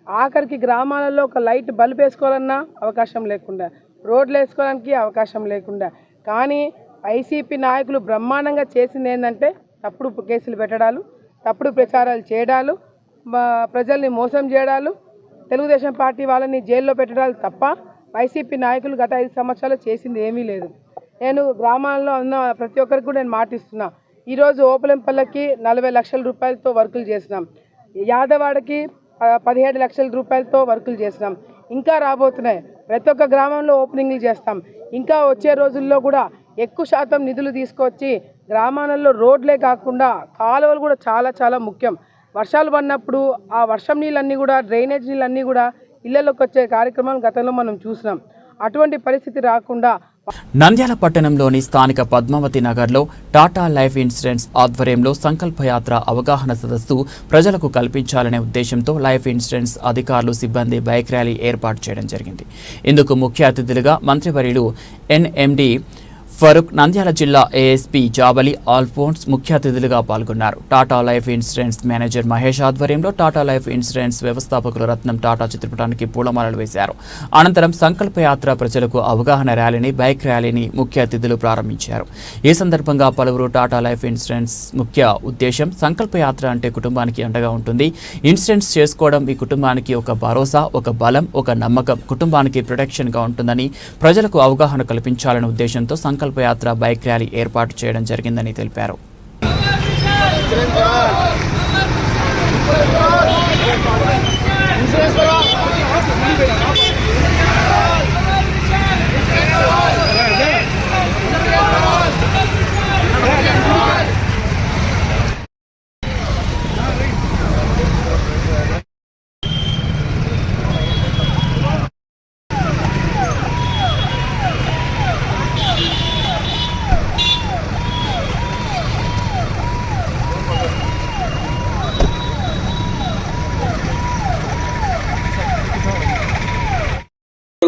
Speaker 7: ఆఖరికి గ్రామాలలో ఒక లైట్ బల్బ్ వేసుకోవాలన్నా అవకాశం లేకుండా, రోడ్లు వేసుకోవడానికి అవకాశం లేకుండా. కానీ వైసీపీ నాయకులు బ్రహ్మాండంగా చేసింది ఏంటంటే తప్పుడు కేసులు పెట్టడాలు, తప్పుడు ప్రచారాలు చేయడాలు, ప్రజల్ని మోసం చేయడాలు, తెలుగుదేశం పార్టీ వాళ్ళని జైల్లో పెట్టడాలు తప్ప వైసీపీ నాయకులు గత 5 సంవత్సరాలు చేసింది ఏమీ లేదు. నేను గ్రామాల్లో ఉన్న ప్రతి ఒక్కరికి కూడా నేను మాటిస్తున్నా. ఈరోజు ఓపలెంపల్లకి 40 లక్షల రూపాయలతో వర్కులు చేసినాం, యాదవాడకి 17 లక్షల రూపాయలతో వర్కులు చేసినాం. ఇంకా రాబోతున్నాయి. ప్రతి ఒక్క గ్రామంలో ఓపెనింగ్లు చేస్తాం. ఇంకా వచ్చే రోజుల్లో కూడా ఎక్కువ శాతం నిధులు తీసుకొచ్చి గ్రామాలలో రోడ్లే కాకుండా కాలువలు కూడా చాలా చాలా ముఖ్యం. వర్షాలు పడినప్పుడు ఆ వర్షం నీళ్ళన్నీ కూడా, డ్రైనేజ్ నీళ్ళన్నీ కూడా ఇళ్లలోకి వచ్చే కార్యక్రమాలు గతంలో మనం చూసినాం. అటువంటి పరిస్థితి రాకుండా
Speaker 1: నంద్యాల పట్టణంలోని స్థానిక పద్మావతి నగర్లో టాటా లైఫ్ ఇన్సూరెన్స్ ఆధ్వర్యంలో సంకల్పయాత్ర అవగాహన సదస్సు ప్రజలకు కల్పించాలనే ఉద్దేశంతో లైఫ్ ఇన్సూరెన్స్ అధికారులు, సిబ్బంది బైక్ ర్యాలీ ఏర్పాటు చేయడం జరిగింది. ఇందుకు ముఖ్య అతిథులుగా మంత్రివర్యులు ఎన్ఎండి ఫరూక్, నంద్యాల జిల్లా ఏఎస్పీ జాబలి ఆల్ఫోన్స్ ముఖ్య అతిథులుగా పాల్గొన్నారు. Tata life insurance manager Mahesh ఆధ్వర్యంలో టాటా లైఫ్ ఇన్సూరెన్స్ వ్యవస్థాపకులు రత్నం టాటా చిత్రపటానికి పూలమాలలు వేశారు. అనంతరం సంకల్పయాత్ర ప్రజలకు అవగాహన ర్యాలీని, బైక్ ర్యాలీని ముఖ్య అతిథులు ప్రారంభించారు. ఈ సందర్భంగా పలువురు టాటా లైఫ్ ఇన్సూరెన్స్ ముఖ్య ఉద్దేశం సంకల్పయాత్ర అంటే కుటుంబానికి అండగా ఉంటుంది. ఇన్సూరెన్స్ చేసుకోవడం ఈ కుటుంబానికి ఒక భరోసా, ఒక బలం, ఒక నమ్మకం, కుటుంబానికి ప్రొటెక్షన్గా ఉంటుందని ప్రజలకు అవగాహన కల్పించాలనే ఉద్దేశంతో సంకల్పయాత్ర బైక్ ర్యాలీ ఏర్పాటు చేయడం జరిగిందని తెలిపారు.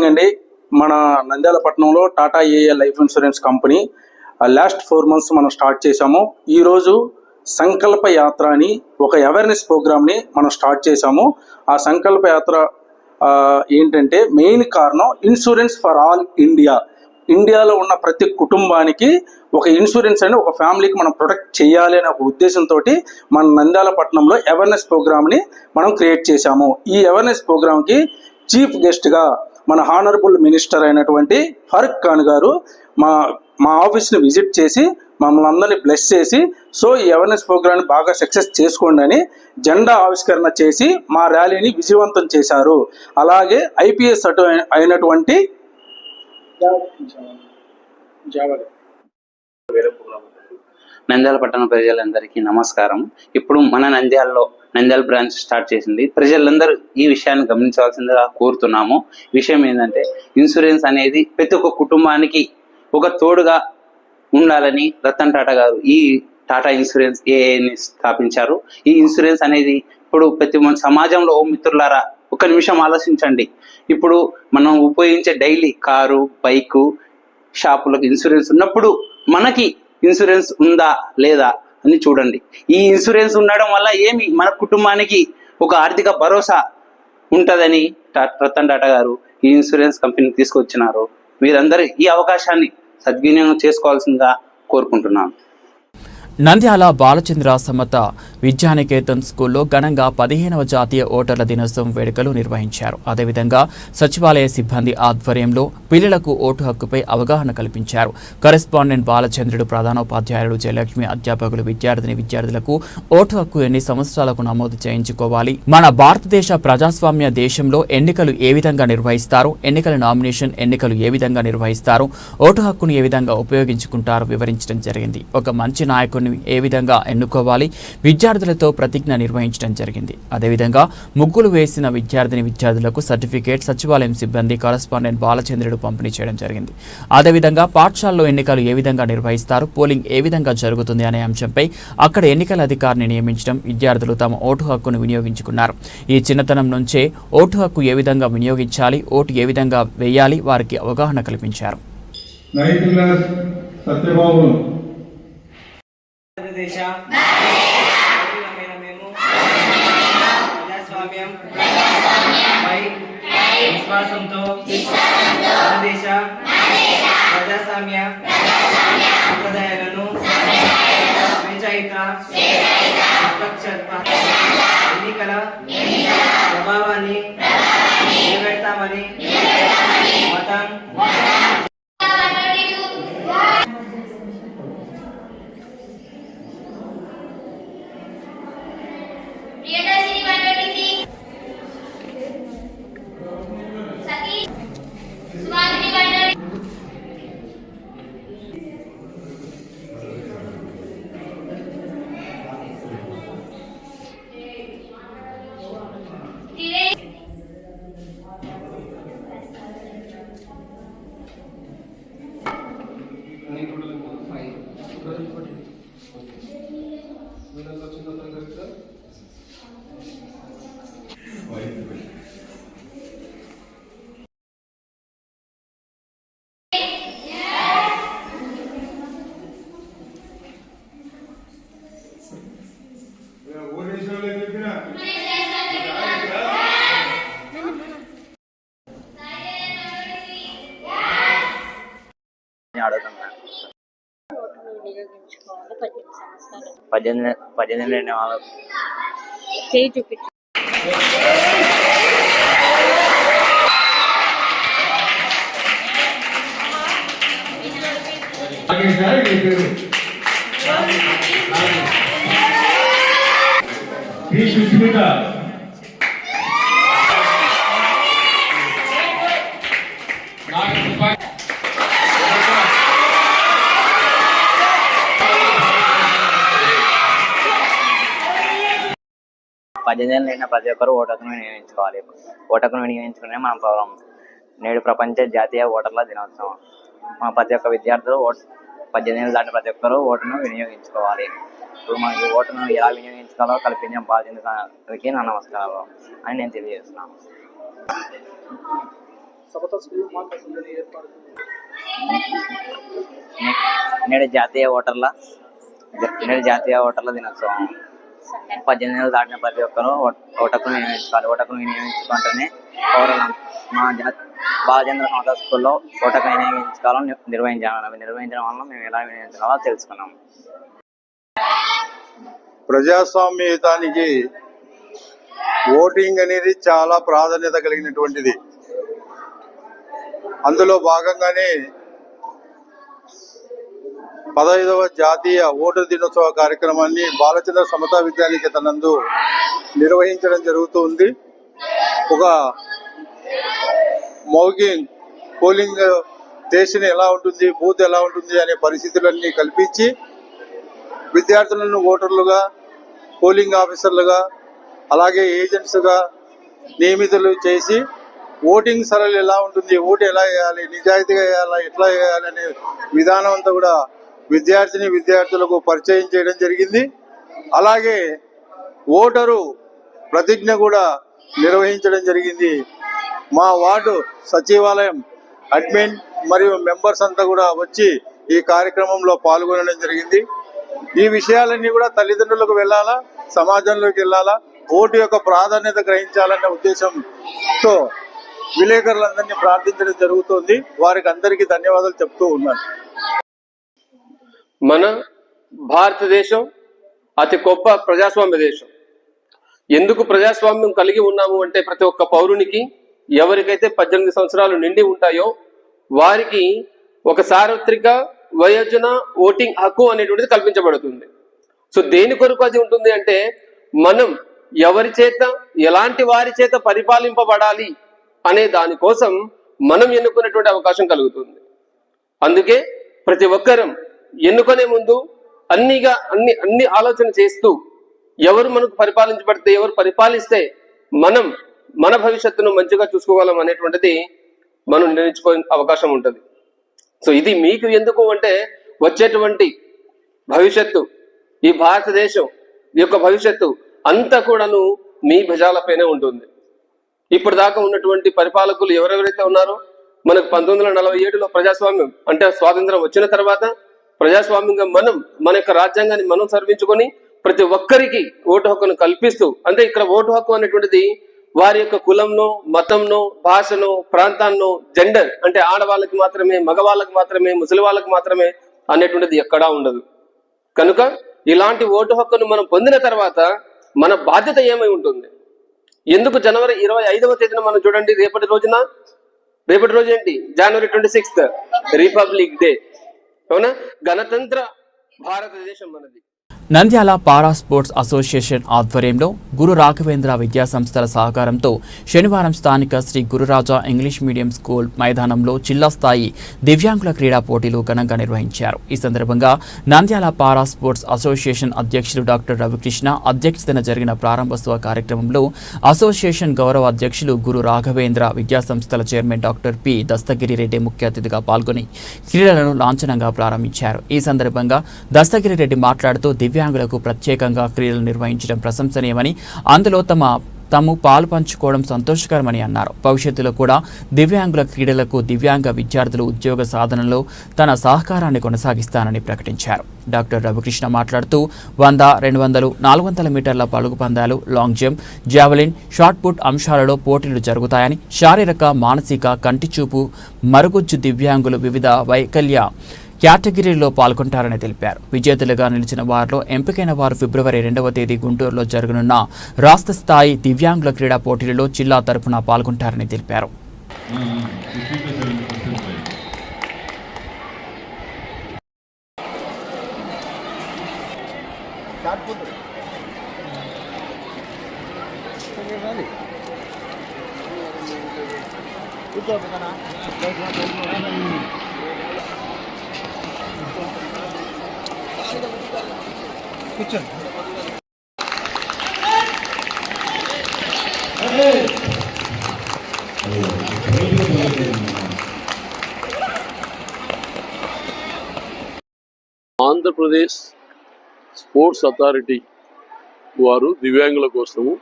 Speaker 8: అండి, మన నంద్యాల పట్టణంలో టాటా ఏఏ life insurance company last 4 months మనం స్టార్ట్ చేశాము. ఈరోజు సంకల్ప యాత్ర అని ఒక అవేర్నెస్ ప్రోగ్రామ్ని మనం స్టార్ట్ చేశాము. ఆ సంకల్ప యాత్ర ఏంటంటే మెయిన్ కారణం ఇన్సూరెన్స్ ఫర్ ఆల్ ఇండియా. ఇండియాలో ఉన్న ప్రతి కుటుంబానికి ఒక ఇన్సూరెన్స్ అని, ఒక ఫ్యామిలీకి మనం ప్రొటెక్ట్ చేయాలి అనే ఒక ఉద్దేశంతో మన నంద్యాల పట్టణంలో అవేర్నెస్ ప్రోగ్రామ్ని మనం క్రియేట్ చేశాము. ఈ అవేర్నెస్ ప్రోగ్రామ్కి చీఫ్ గెస్ట్గా మన హానరబుల్ మినిస్టర్ అయినటువంటి ఫరూక్ ఖాన్ గారు మా ఆఫీస్ని విజిట్ చేసి మమ్మల్ని అందరినీ బ్లెస్ చేసి, సో ఈ అవేర్నెస్ ప్రోగ్రామ్ని బాగా సక్సెస్ చేసుకోండి అని జెండా ఆవిష్కరణ చేసి మా ర్యాలీని విజయవంతం చేశారు. అలాగే ఐపీఎస్ అటు అయినటువంటి
Speaker 9: నంద్యాల పట్టణ ప్రజలందరికీ నమస్కారం. ఇప్పుడు మన నంద్యాల బ్రాంచ్ స్టార్ట్ చేసింది. ప్రజలందరూ ఈ విషయాన్ని గమనించవలసిందిగా కోరుతున్నాము. విషయం ఏంటంటే ఇన్సూరెన్స్ అనేది ప్రతి ఒక్క కుటుంబానికి ఒక తోడుగా ఉండాలని రతన్ టాటా గారు ఈ టాటా ఇన్సూరెన్స్ ఏఏని స్థాపించారు. ఈ ఇన్సూరెన్స్ అనేది ఇప్పుడు ప్రతి సమాజంలో మిత్రులారా ఒక నిమిషం ఆలోచించండి. ఇప్పుడు మనం ఉపయోగించే డైలీ కారు, బైకు, షాపులకు ఇన్సూరెన్స్ ఉన్నప్పుడు మనకి ఇన్సూరెన్స్ ఉందా లేదా అని చూడండి. ఈ ఇన్సూరెన్స్ ఉండడం వల్ల ఏమి మన కుటుంబానికి ఒక ఆర్థిక భరోసా ఉంటుందని రతన్ టాటా గారు ఈ ఇన్సూరెన్స్ కంపెనీ తీసుకొచ్చినారు. మీరందరూ ఈ అవకాశాన్ని సద్వినియోగం చేసుకోవాల్సిందిగా కోరుకుంటున్నాను.
Speaker 1: నంద్యాల బాలచంద్ర సమత విద్యానికేతన్ స్కూల్లో ఘనంగా 15వ జాతీయ ఓటర్ల దినోత్సవం వేడుకలు నిర్వహించారు. అదేవిధంగా సచివాలయ సిబ్బంది ఆధ్వర్యంలో పిల్లలకు ఓటు హక్కుపై అవగాహన కల్పించారు. కరెస్పాండెంట్ బాలచంద్రుడు, ప్రధానోపాధ్యాయులు జయలక్ష్మి, అధ్యాపకులు విద్యార్థులకు ఓటు హక్కు ఎన్ని సంవత్సరాలకు నమోదు చేయించుకోవాలి, మన భారతదేశ ప్రజాస్వామ్య దేశంలో ఎన్నికలు ఏ విధంగా నిర్వహిస్తారు, ఎన్నికల నామినేషన్ ఎన్నికలు ఏ విధంగా నిర్వహిస్తారు, ఓటు హక్కును ఏ విధంగా ఉపయోగించుకుంటారో వివరించడం జరిగింది. ఒక మంచి నాయకుడిని ఏ విధంగా ఎన్నుకోవాలి, విద్యార్థులతో ప్రతిజ్ఞ నిర్వహించడం జరిగింది. అదేవిధంగా ముగ్గులు వేసిన విద్యార్థులకు సర్టిఫికేట్ సచివాలయం సిబ్బంది కరస్పాండెంట్ బాలచంద్రుడు పంపిణీ చేయడం జరిగింది. అదేవిధంగా పాఠశాలలో ఎన్నికలు ఏ విధంగా నిర్వహిస్తారు, పోలింగ్ ఏ విధంగా జరుగుతుంది అనే అంశంపై అక్కడ ఎన్నికల అధికారిని నియమించడం, విద్యార్థులు తమ ఓటు హక్కును వినియోగించుకున్నారు. ఈ చిన్నతనం నుంచే ఓటు హక్కు ఏ విధంగా వినియోగించాలి, ఓటు ఏ విధంగా వేయాలి వారికి అవగాహన కల్పించారు.
Speaker 10: ప్రజాస్వామ్యం పై విశ్వాసంతో భారతదేశ ప్రజాస్వామ్య సంప్రదాయాలను స్వేచ్ఛాయుత నిష్పక్షపాత ఎన్నికల ప్రభావాన్ని నిలబెడతామని మతం
Speaker 9: అడుగుతున్నాను. 18 వాళ్ళు
Speaker 4: చేయి చూపించు.
Speaker 10: పద్దెనిమిది ప్రతి ఒక్కరు ఓటు హక్కును వినియోగించుకోవాలి. ఓటు హక్కును వినియోగించుకునే మన పౌరం. నేడు ప్రపంచ జాతీయ ఓటర్ల దినోత్సవం. మన ప్రతి ఒక్క విద్యార్థులు 18 దాటి ప్రతి ఒక్కరు ఓటును వినియోగించుకోవాలి. ఇప్పుడు మనకి ఓటును ఎలా వినియోగించుకోవాలో కల్పించడం బాధ్యతకి నా నమస్కారాలు అని నేను తెలియజేస్తున్నాను. నేడు జాతీయ ఓటర్ల దినోత్సవం. 18 దాటిన ప్రతి ఒక్కరు ఓటకును వినియోగించుకోవాలి. ఓటకును వినియోగించుకుంటేనే పౌరులు. మా బాలచంద్ర సమత స్కూల్లో ఓటకు వినియోగించుకోవాలని నిర్వహించడం వల్ల మేము ఎలా వినియోగించాలో తెలుసుకున్నాం.
Speaker 11: ప్రజాస్వామ్యయుతానికి ఓటింగ్ అనేది చాలా ప్రాధాన్యత కలిగినటువంటిది. అందులో భాగంగానే 15వ జాతీయ ఓటర్ దినోత్సవ కార్యక్రమాన్ని బాలచంద్ర సమతా విద్యానికేతన్ నందు నిర్వహించడం జరుగుతుంది. ఒక మౌగింగ్ పోలింగ్ స్టేషన్ ఎలా ఉంటుంది, బూత్ ఎలా ఉంటుంది అనే పరిస్థితులన్నీ కల్పించి విద్యార్థులను ఓటర్లుగా, పోలింగ్ ఆఫీసర్లుగా, అలాగే ఏజెంట్స్గా నియమితులు చేసి ఓటింగ్ సరళి ఎలా ఉంటుంది, ఓటు ఎలా వేయాలి, నిజాయితీగా వేయాలా, ఎట్లా వేయాలి అనే విధానం అంతా కూడా విద్యార్థులకు పరిచయం చేయడం జరిగింది. అలాగే ఓటరు ప్రతిజ్ఞ కూడా నిర్వహించడం జరిగింది. మా వార్డు సచివాలయం అడ్మిన్ మరియు మెంబర్స్ అంతా కూడా వచ్చి ఈ కార్యక్రమంలో పాల్గొనడం జరిగింది. ఈ విషయాలన్నీ కూడా తల్లిదండ్రులకు వెళ్ళాలా, సమాజంలోకి వెళ్ళాలా, ఓటు యొక్క ప్రాధాన్యత గ్రహించాలనే ఉద్దేశంతో విలేకరులందరినీ ప్రార్థించడం జరుగుతుంది. వారికి అందరికీ ధన్యవాదాలు చెప్తూ ఉన్నాను.
Speaker 12: మన భారతదేశం అతి గొప్ప ప్రజాస్వామ్య దేశం. ఎందుకు ప్రజాస్వామ్యం కలిగి ఉన్నాము అంటే ప్రతి ఒక్క పౌరునికి ఎవరికైతే 18 సంవత్సరాలు నిండి ఉంటాయో వారికి ఒక సార్వత్రిక వయోజన ఓటింగ్ హక్కు అనేటువంటిది కల్పించబడుతుంది. సో దేని కొరకు అది ఉంటుంది అంటే మనం ఎవరి చేత ఎలాంటి వారి చేత పరిపాలింపబడాలి అనే దానికోసం మనం ఎన్నుకునేటువంటి అవకాశం కలుగుతుంది. అందుకే ప్రతి ఒక్కరం ఎన్నుకునే ముందు అన్ని ఆలోచన చేస్తూ ఎవరు మనకు పరిపాలించబడితే ఎవరు పరిపాలిస్తే మనం మన భవిష్యత్తును మంచిగా చూసుకోగలం అనేటువంటిది మనం నిర్ణయించుకునే అవకాశం ఉంటుంది. సో ఇది మీకు ఎందుకు అంటే వచ్చేటువంటి భవిష్యత్తు, ఈ భారతదేశం యొక్క భవిష్యత్తు అంతా కూడాను మీ భుజాలపైనే ఉంటుంది. ఇప్పుడు దాకా ఉన్నటువంటి పరిపాలకులు ఎవరెవరైతే ఉన్నారో మనకు 1947లో ప్రజాస్వామ్యం అంటే స్వాతంత్రం వచ్చిన తర్వాత ప్రజాస్వామ్యంగా మన యొక్క రాజ్యాంగాన్ని మనం సర్వించుకొని ప్రతి ఒక్కరికి ఓటు హక్కును కల్పిస్తూ, అంటే ఇక్కడ ఓటు హక్కు అనేటువంటిది వారి యొక్క కులంలో, మతంలో, భాషలో, ప్రాంతాల్లో, జెండర్ అంటే ఆడవాళ్ళకి మాత్రమే, మగవాళ్ళకి మాత్రమే, ముసలి వాళ్ళకి మాత్రమే అనేటువంటిది ఎక్కడా ఉండదు. కనుక ఇలాంటి ఓటు హక్కును మనం పొందిన తర్వాత మన బాధ్యత ఏమై ఉంటుంది? ఎందుకు జనవరి 25వ తేదీన మనం చూడండి, రేపటి రోజు ఏంటి? జనవరి 26 రిపబ్లిక్ డే. అవునా? గణతంత్ర భారతదేశం మనది.
Speaker 1: నంద్యాల పారా స్పోర్ట్స్ అసోసియేషన్ ఆధ్వర్యంలో గురు రాఘవేంద్ర విద్యా సంస్థల సహకారంతో శనివారం స్థానిక Sri Gururaja English medium school మైదానంలో జిల్లా స్థాయి దివ్యాంగుల క్రీడా పోటీలు ఘనంగా నిర్వహించారు. ఈ సందర్భంగా నంద్యాల పారా స్పోర్ట్స్ అసోసియేషన్ అధ్యక్షులు డాక్టర్ రవికృష్ణ అధ్యక్షతన జరిగిన ప్రారంభోత్సవ కార్యక్రమంలో అసోసియేషన్ గౌరవ అధ్యక్షులు గురు రాఘవేంద్ర విద్యా సంస్థల chairman doctor P Dastagiri Reddy ముఖ్య అతిథిగా పాల్గొని క్రీడలను లాంఛనంగా ప్రారంభించారు. ఈ సందర్భంగా దస్తగిరి రెడ్డి మాట్లాడుతూ దివ్యాంగులకు ప్రత్యేకంగా క్రీడలు నిర్వహించడం ప్రశంసనీయమని, అందులో తాము పాలు పంచుకోవడం సంతోషకరమని అన్నారు. భవిష్యత్తులో కూడా దివ్యాంగుల క్రీడలకు దివ్యాంగ విద్యార్థులు ఉద్యోగ సాధనలో తన సహకారాన్ని కొనసాగిస్తానని ప్రకటించారు. డాక్టర్ రవికృష్ణ మాట్లాడుతూ 100, 200, 400 మీటర్ల పలుగు పందాలు, long jump, javelin, shot put అంశాలలో పోటీలు జరుగుతాయని, శారీరక, మానసిక, కంటిచూపు, మరుగుజ్జు దివ్యాంగులు వివిధ వైకల్య కేటగిరీలో పాల్గొంటారని తెలిపారు. విజేతలుగా నిలిచిన వారిలో ఎంపికైన వారు ఫిబ్రవరి 2వ తేదీ గుంటూరులో జరగనున్న రాష్ట్ర స్థాయి దివ్యాంగుల క్రీడా పోటీలలో జిల్లా తరఫున పాల్గొంటారని తెలిపారు.
Speaker 13: ఆంధ్రప్రదేశ్ స్పోర్ట్స్ అథారిటీ వారు దివ్యాంగుల కోసము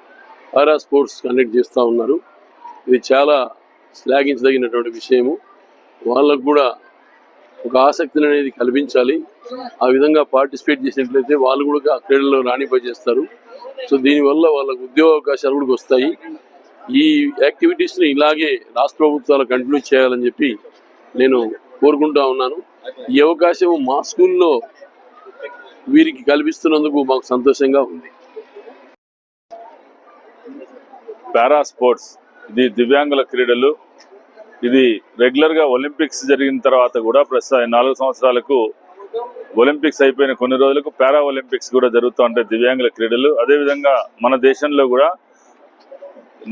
Speaker 13: పారా స్పోర్ట్స్ కండక్ట్ చేస్తూ ఉన్నారు. ఇది చాలా శ్లాఘించదగినటువంటి విషయము. వాళ్ళకు కూడా ఒక ఆసక్తిని అనేది కల్పించాలి. ఆ విధంగా పార్టిసిపేట్ చేసినట్లయితే వాళ్ళు కూడా ఆ క్రీడల్లో రాణింపజేస్తారు. సో దీనివల్ల వాళ్ళకు ఉద్యోగ అవకాశాలు కూడా వస్తాయి. ఈ యాక్టివిటీస్ని ఇలాగే రాష్ట్ర ప్రభుత్వాలు కంటిన్యూ చేయాలని చెప్పి నేను కోరుకుంటా ఉన్నాను. ఈ అవకాశం మా స్కూల్లో వీరికి కల్పిస్తున్నందుకు మాకు సంతోషంగా ఉంది.
Speaker 14: పారా స్పోర్ట్స్ ఇది దివ్యాంగుల క్రీడలు. ఇది రెగ్యులర్గా ఒలింపిక్స్ జరిగిన తర్వాత కూడా ప్రస్తుతం 4 సంవత్సరాలకు ఒలింపిక్స్ అయిపోయిన కొన్ని రోజులకు పారా ఒలింపిక్స్ కూడా జరుగుతూ ఉంటాయి దివ్యాంగుల క్రీడలు. అదేవిధంగా మన దేశంలో కూడా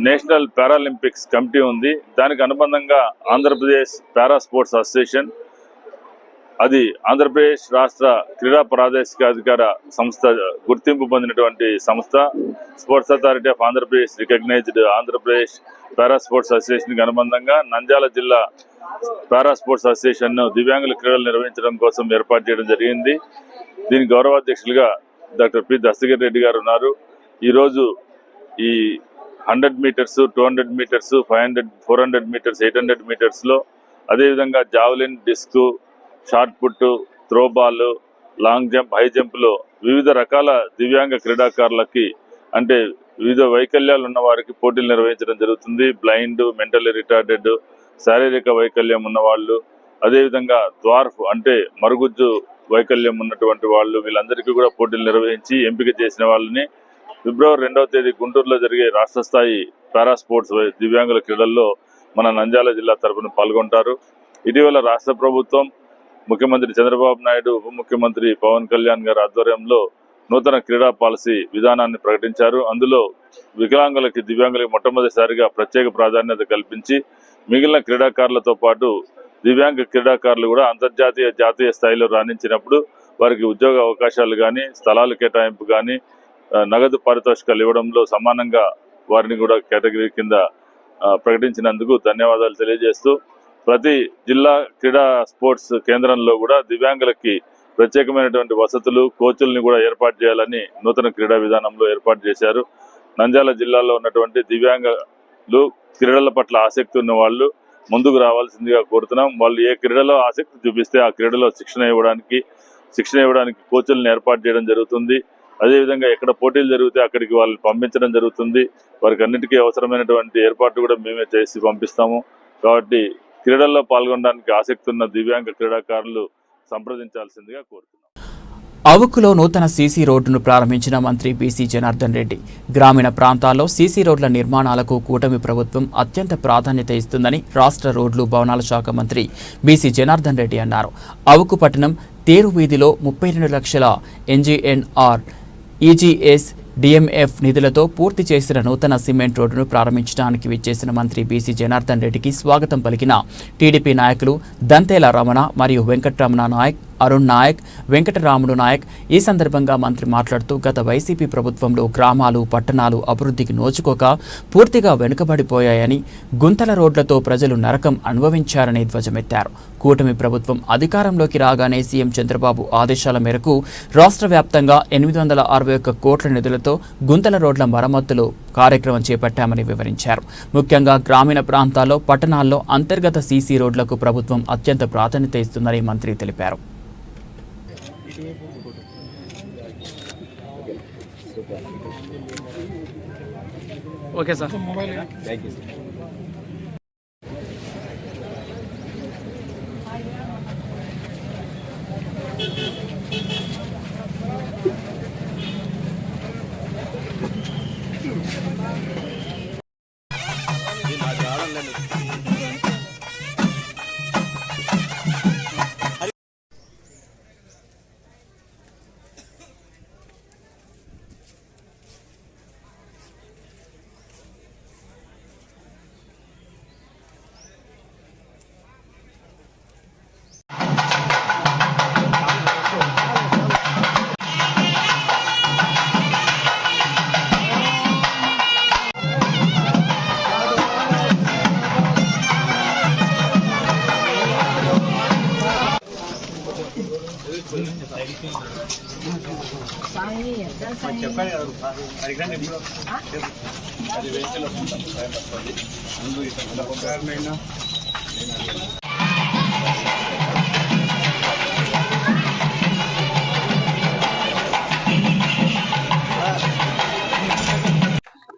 Speaker 14: నేషనల్ పారాలింపిక్స్ కమిటీ ఉంది. దానికి అనుబంధంగా ఆంధ్రప్రదేశ్ పారా స్పోర్ట్స్ అసోసియేషన్, అది ఆంధ్రప్రదేశ్ రాష్ట్ర క్రీడా ప్రాదేశిక అధికార సంస్థ గుర్తింపు పొందినటువంటి సంస్థ. Sports authority of Andhra Pradesh recognised Andhra Pradesh para sports అసోసియేషన్కి అనుబంధంగా నంద్యాల జిల్లా పారా స్పోర్ట్స్ అసోసియేషన్ను దివ్యాంగుల క్రీడలు నిర్వహించడం కోసం ఏర్పాటు చేయడం జరిగింది. దీని గౌరవాధ్యక్షులుగా డాక్టర్ పి దస్తగిరి రెడ్డి గారు ఉన్నారు. ఈరోజు ఈ 100 మీటర్స్, 200 మీటర్స్, 500, 400 మీటర్స్, 800 మీటర్స్లో, అదేవిధంగా javelin, disc, shot put, throwball, long jump, high జంప్లో వివిధ రకాల దివ్యాంగ క్రీడాకారులకి అంటే వివిధ వైకల్యాలు ఉన్న వారికి పోటీలు నిర్వహించడం జరుగుతుంది. బ్లైండ్, మెంటల్లీ రిటార్డెడ్, శారీరక వైకల్యం ఉన్నవాళ్ళు, అదేవిధంగా డ్వార్ఫ్ అంటే మరుగుజ్జు వైకల్యం ఉన్నటువంటి వాళ్ళు వీళ్ళందరికీ కూడా పోటీలు నిర్వహించి ఎంపిక చేసిన వాళ్ళని ఫిబ్రవరి 2వ తేదీ గుంటూరులో జరిగే రాష్ట్ర స్థాయి పారా స్పోర్ట్స్ దివ్యాంగుల క్రీడల్లో మన నంద్యాల జిల్లా తరఫున పాల్గొంటారు. ఇటీవల రాష్ట్ర ప్రభుత్వం ముఖ్యమంత్రి చంద్రబాబు నాయుడు, ఉప ముఖ్యమంత్రి పవన్ కళ్యాణ్ గారి ఆధ్వర్యంలో నూతన క్రీడా పాలసీ విధానాన్ని ప్రకటించారు. అందులో వికలాంగులకి, దివ్యాంగులకి మొట్టమొదటిసారిగా ప్రత్యేక ప్రాధాన్యత కల్పించి మిగిలిన క్రీడాకారులతో పాటు దివ్యాంగ క్రీడాకారులు కూడా అంతర్జాతీయ, జాతీయ స్థాయిలో రాణించినప్పుడు వారికి ఉద్యోగ అవకాశాలు కానీ, స్థలాల కేటాయింపు కానీ, నగదు పారితోషికాలు ఇవ్వడంలో సమానంగా వారిని కూడా కేటగిరీ కింద ప్రకటించినందుకు ధన్యవాదాలు తెలియజేస్తూ ప్రతి జిల్లా క్రీడా స్పోర్ట్స్ కేంద్రంలో కూడా దివ్యాంగులకి ప్రత్యేకమైనటువంటి వసతులు, కోచుల్ని కూడా ఏర్పాటు చేయాలని నూతన క్రీడా విధానంలో ఏర్పాటు చేశారు. నంద్యాల జిల్లాలో ఉన్నటువంటి దివ్యాంగులు, క్రీడల పట్ల ఆసక్తి ఉన్న వాళ్ళు ముందుకు రావాల్సిందిగా కోరుతున్నాం. వాళ్ళు ఏ క్రీడలో ఆసక్తి చూపిస్తే ఆ క్రీడలో శిక్షణ ఇవ్వడానికి కోచుల్ని ఏర్పాటు చేయడం జరుగుతుంది. అదేవిధంగా ఎక్కడ పోటీలు జరిగితే అక్కడికి వాళ్ళని పంపించడం జరుగుతుంది. వారికి అన్నిటికీ అవసరమైనటువంటి ఏర్పాట్లు కూడా మేమే చేసి పంపిస్తాము. కాబట్టి క్రీడల్లో పాల్గొనడానికి ఆసక్తి ఉన్న దివ్యాంగ క్రీడాకారులు సంప్రదించాల్సిందిగా కోరుతున్నాం.
Speaker 1: అవుకులో నూతన సీసీ రోడ్డును ప్రారంభించిన మంత్రి బీసీ జనార్దన్ రెడ్డి గ్రామీణ ప్రాంతాల్లో సీసీ రోడ్ల నిర్మాణాలకు కూటమి ప్రభుత్వం అత్యంత ప్రాధాన్యత ఇస్తుందని రాష్ట్ర రోడ్లు భవనాల శాఖ మంత్రి బీసీ జనార్దన్ రెడ్డి అన్నారు. అవుకు పట్టణం తేరు వీధిలో 32 లక్షల NGNR EGS DMF నిధులతో పూర్తి చేసిన నూతన సిమెంట్ రోడ్డును ప్రారంభించడానికి విచ్చేసిన మంత్రి బీసీ జనార్దన్ రెడ్డికి స్వాగతం పలికిన టీడీపీ నాయకులు దంతేల రమణ మరియు వెంకటరమణ నాయక్, అరుణ్ నాయక్, వెంకటరాముడు నాయక్. ఈ సందర్భంగా మంత్రి మాట్లాడుతూ గత వైసీపీ ప్రభుత్వంలో గ్రామాలు, పట్టణాలు అభివృద్ధికి నోచుకోక పూర్తిగా వెనుకబడిపోయాయని, గుంతల రోడ్లతో ప్రజలు నరకం అనుభవించారని ధ్వజమెత్తారు. కూటమి ప్రభుత్వం అధికారంలోకి రాగానే సీఎం చంద్రబాబు ఆదేశాల మేరకు రాష్ట్ర వ్యాప్తంగా 861 కోట్ల నిధులతో గుంతల రోడ్ల మరమ్మతులు కార్యక్రమం చేపట్టామని వివరించారు. ముఖ్యంగా గ్రామీణ ప్రాంతాల్లో, పట్టణాల్లో అంతర్గత సీసీ రోడ్లకు ప్రభుత్వం అత్యంత ప్రాధాన్యత ఇస్తుందని మంత్రి తెలిపారు.
Speaker 12: Okay sir.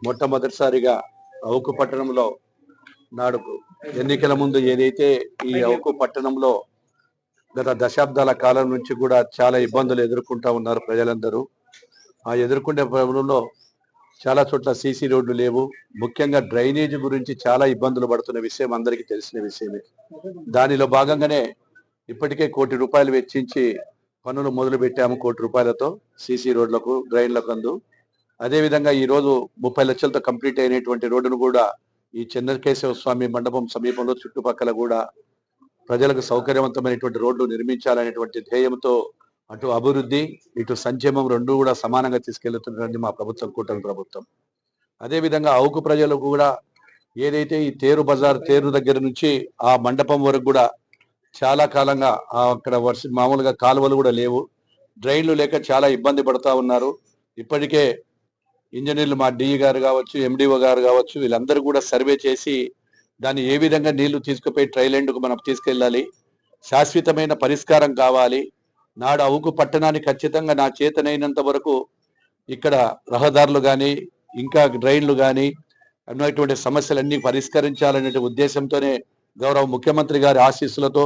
Speaker 15: మొట్టమొదటిసారిగా అవుకు పట్టణంలో నాడు ఎన్నికల ముందు ఏదైతే ఈ అవుకు పట్టణంలో గత దశాబ్దాల కాలం నుంచి కూడా చాలా ఇబ్బందులు ఎదుర్కొంటూ ఉన్నారు ప్రజలందరూ. ఆ ఎదుర్కొనే క్రమంలో చాలా చోట్ల సీసీ రోడ్లు లేవు. ముఖ్యంగా డ్రైనేజ్ గురించి చాలా ఇబ్బందులు పడుతున్న విషయం అందరికీ తెలిసిన విషయమే. దానిలో భాగంగానే ఇప్పటికే ₹1 కోటి వెచ్చించి పనులు మొదలు పెట్టాము. ₹1 కోటితో సీసీ రోడ్లకు, డ్రైన్లకు అందు. అదేవిధంగా ఈరోజు 30 లక్షలతో కంప్లీట్ అయినటువంటి రోడ్డును కూడా ఈ చెన్నకేశవ స్వామి మండపం సమీపంలో చుట్టుపక్కల కూడా ప్రజలకు సౌకర్యవంతమైనటువంటి రోడ్లు నిర్మించాలనేటువంటి ధ్యేయంతో అటు అభివృద్ధి, ఇటు సంక్షేమం రెండు కూడా సమానంగా తీసుకెళ్తున్నటువంటి మా ప్రభుత్వం, కూటమి ప్రభుత్వం. అదేవిధంగా అవుకు ప్రజలకు కూడా ఏదైతే ఈ తేరు బజార్, తేరు దగ్గర నుంచి ఆ మండపం వరకు కూడా చాలా కాలంగా అక్కడ మామూలుగా కాలువలు కూడా లేవు, డ్రైన్లు లేక చాలా ఇబ్బంది పడుతూ ఉన్నారు. ఇప్పటికే ఇంజనీర్లు, మా డిఈ గారు కావచ్చు, ఎండిఓ గారు కావచ్చు, వీళ్ళందరూ కూడా సర్వే చేసి దాన్ని ఏ విధంగా నీళ్లు తీసుకుపోయి ట్రైలెండ్కు మనం తీసుకెళ్ళాలి, శాశ్వతమైన పరిష్కారం కావాలి. నాడు అవుకు పట్టణానికి ఖచ్చితంగా నా చేతనైనంత వరకు ఇక్కడ రహదారులు కానీ, ఇంకా డ్రైన్లు కానీ ఉన్నటువంటి సమస్యలన్నీ పరిష్కరించాలనే ఉద్దేశంతోనే గౌరవ ముఖ్యమంత్రి గారి ఆశీస్సులతో,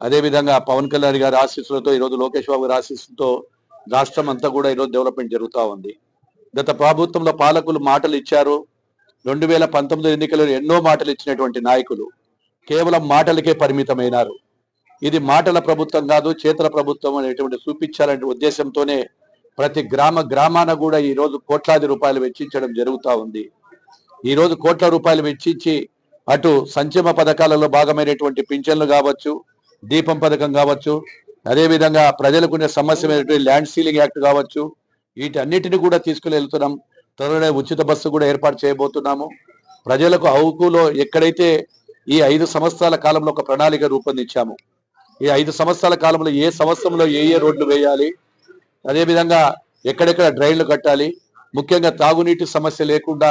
Speaker 15: అదేవిధంగా పవన్ కళ్యాణ్ గారి ఆశీస్సులతో, ఈరోజు లోకేష్ బాబు గారి ఆశీస్సులతో రాష్ట్రం అంతా కూడా ఈరోజు డెవలప్మెంట్ జరుగుతూ ఉంది. గత ప్రభుత్వంలో పాలకులు మాటలు ఇచ్చారు. 2019 ఎన్నికల్లో ఎన్నో మాటలు ఇచ్చినటువంటి నాయకులు కేవలం మాటలకే పరిమితమైనారు. ఇది మాటల ప్రభుత్వం కాదు, చేతల ప్రభుత్వం అనేటువంటి చూపించాలనే ఉద్దేశంతోనే ప్రతి గ్రామాన కూడా ఈ రోజు కోట్లాది రూపాయలు వెచ్చించడం జరుగుతూ ఉంది. ఈ రోజు కోట్ల రూపాయలు వెచ్చించి అటు సంక్షేమ పథకాలలో భాగమైనటువంటి పింఛన్లు కావచ్చు, దీపం పథకం కావచ్చు, అదేవిధంగా ప్రజలకు ఉన్న సమస్యమైనటువంటి ల్యాండ్ సీలింగ్ యాక్ట్ కావచ్చు, వీటన్నిటిని కూడా తీసుకుని వెళ్తున్నాం. త్వరలోనే ఉచిత బస్సు కూడా ఏర్పాటు చేయబోతున్నాము. ప్రజలకు అవుకులో ఎక్కడైతే ఈ 5 సంవత్సరాల కాలంలో ఒక ప్రణాళిక రూపొందించాము. ఈ 5 సంవత్సరాల కాలంలో ఏ సంవత్సరంలో ఏ రోడ్లు వేయాలి, అదేవిధంగా ఎక్కడెక్కడ డ్రైన్లు కట్టాలి, ముఖ్యంగా తాగునీటి సమస్య లేకుండా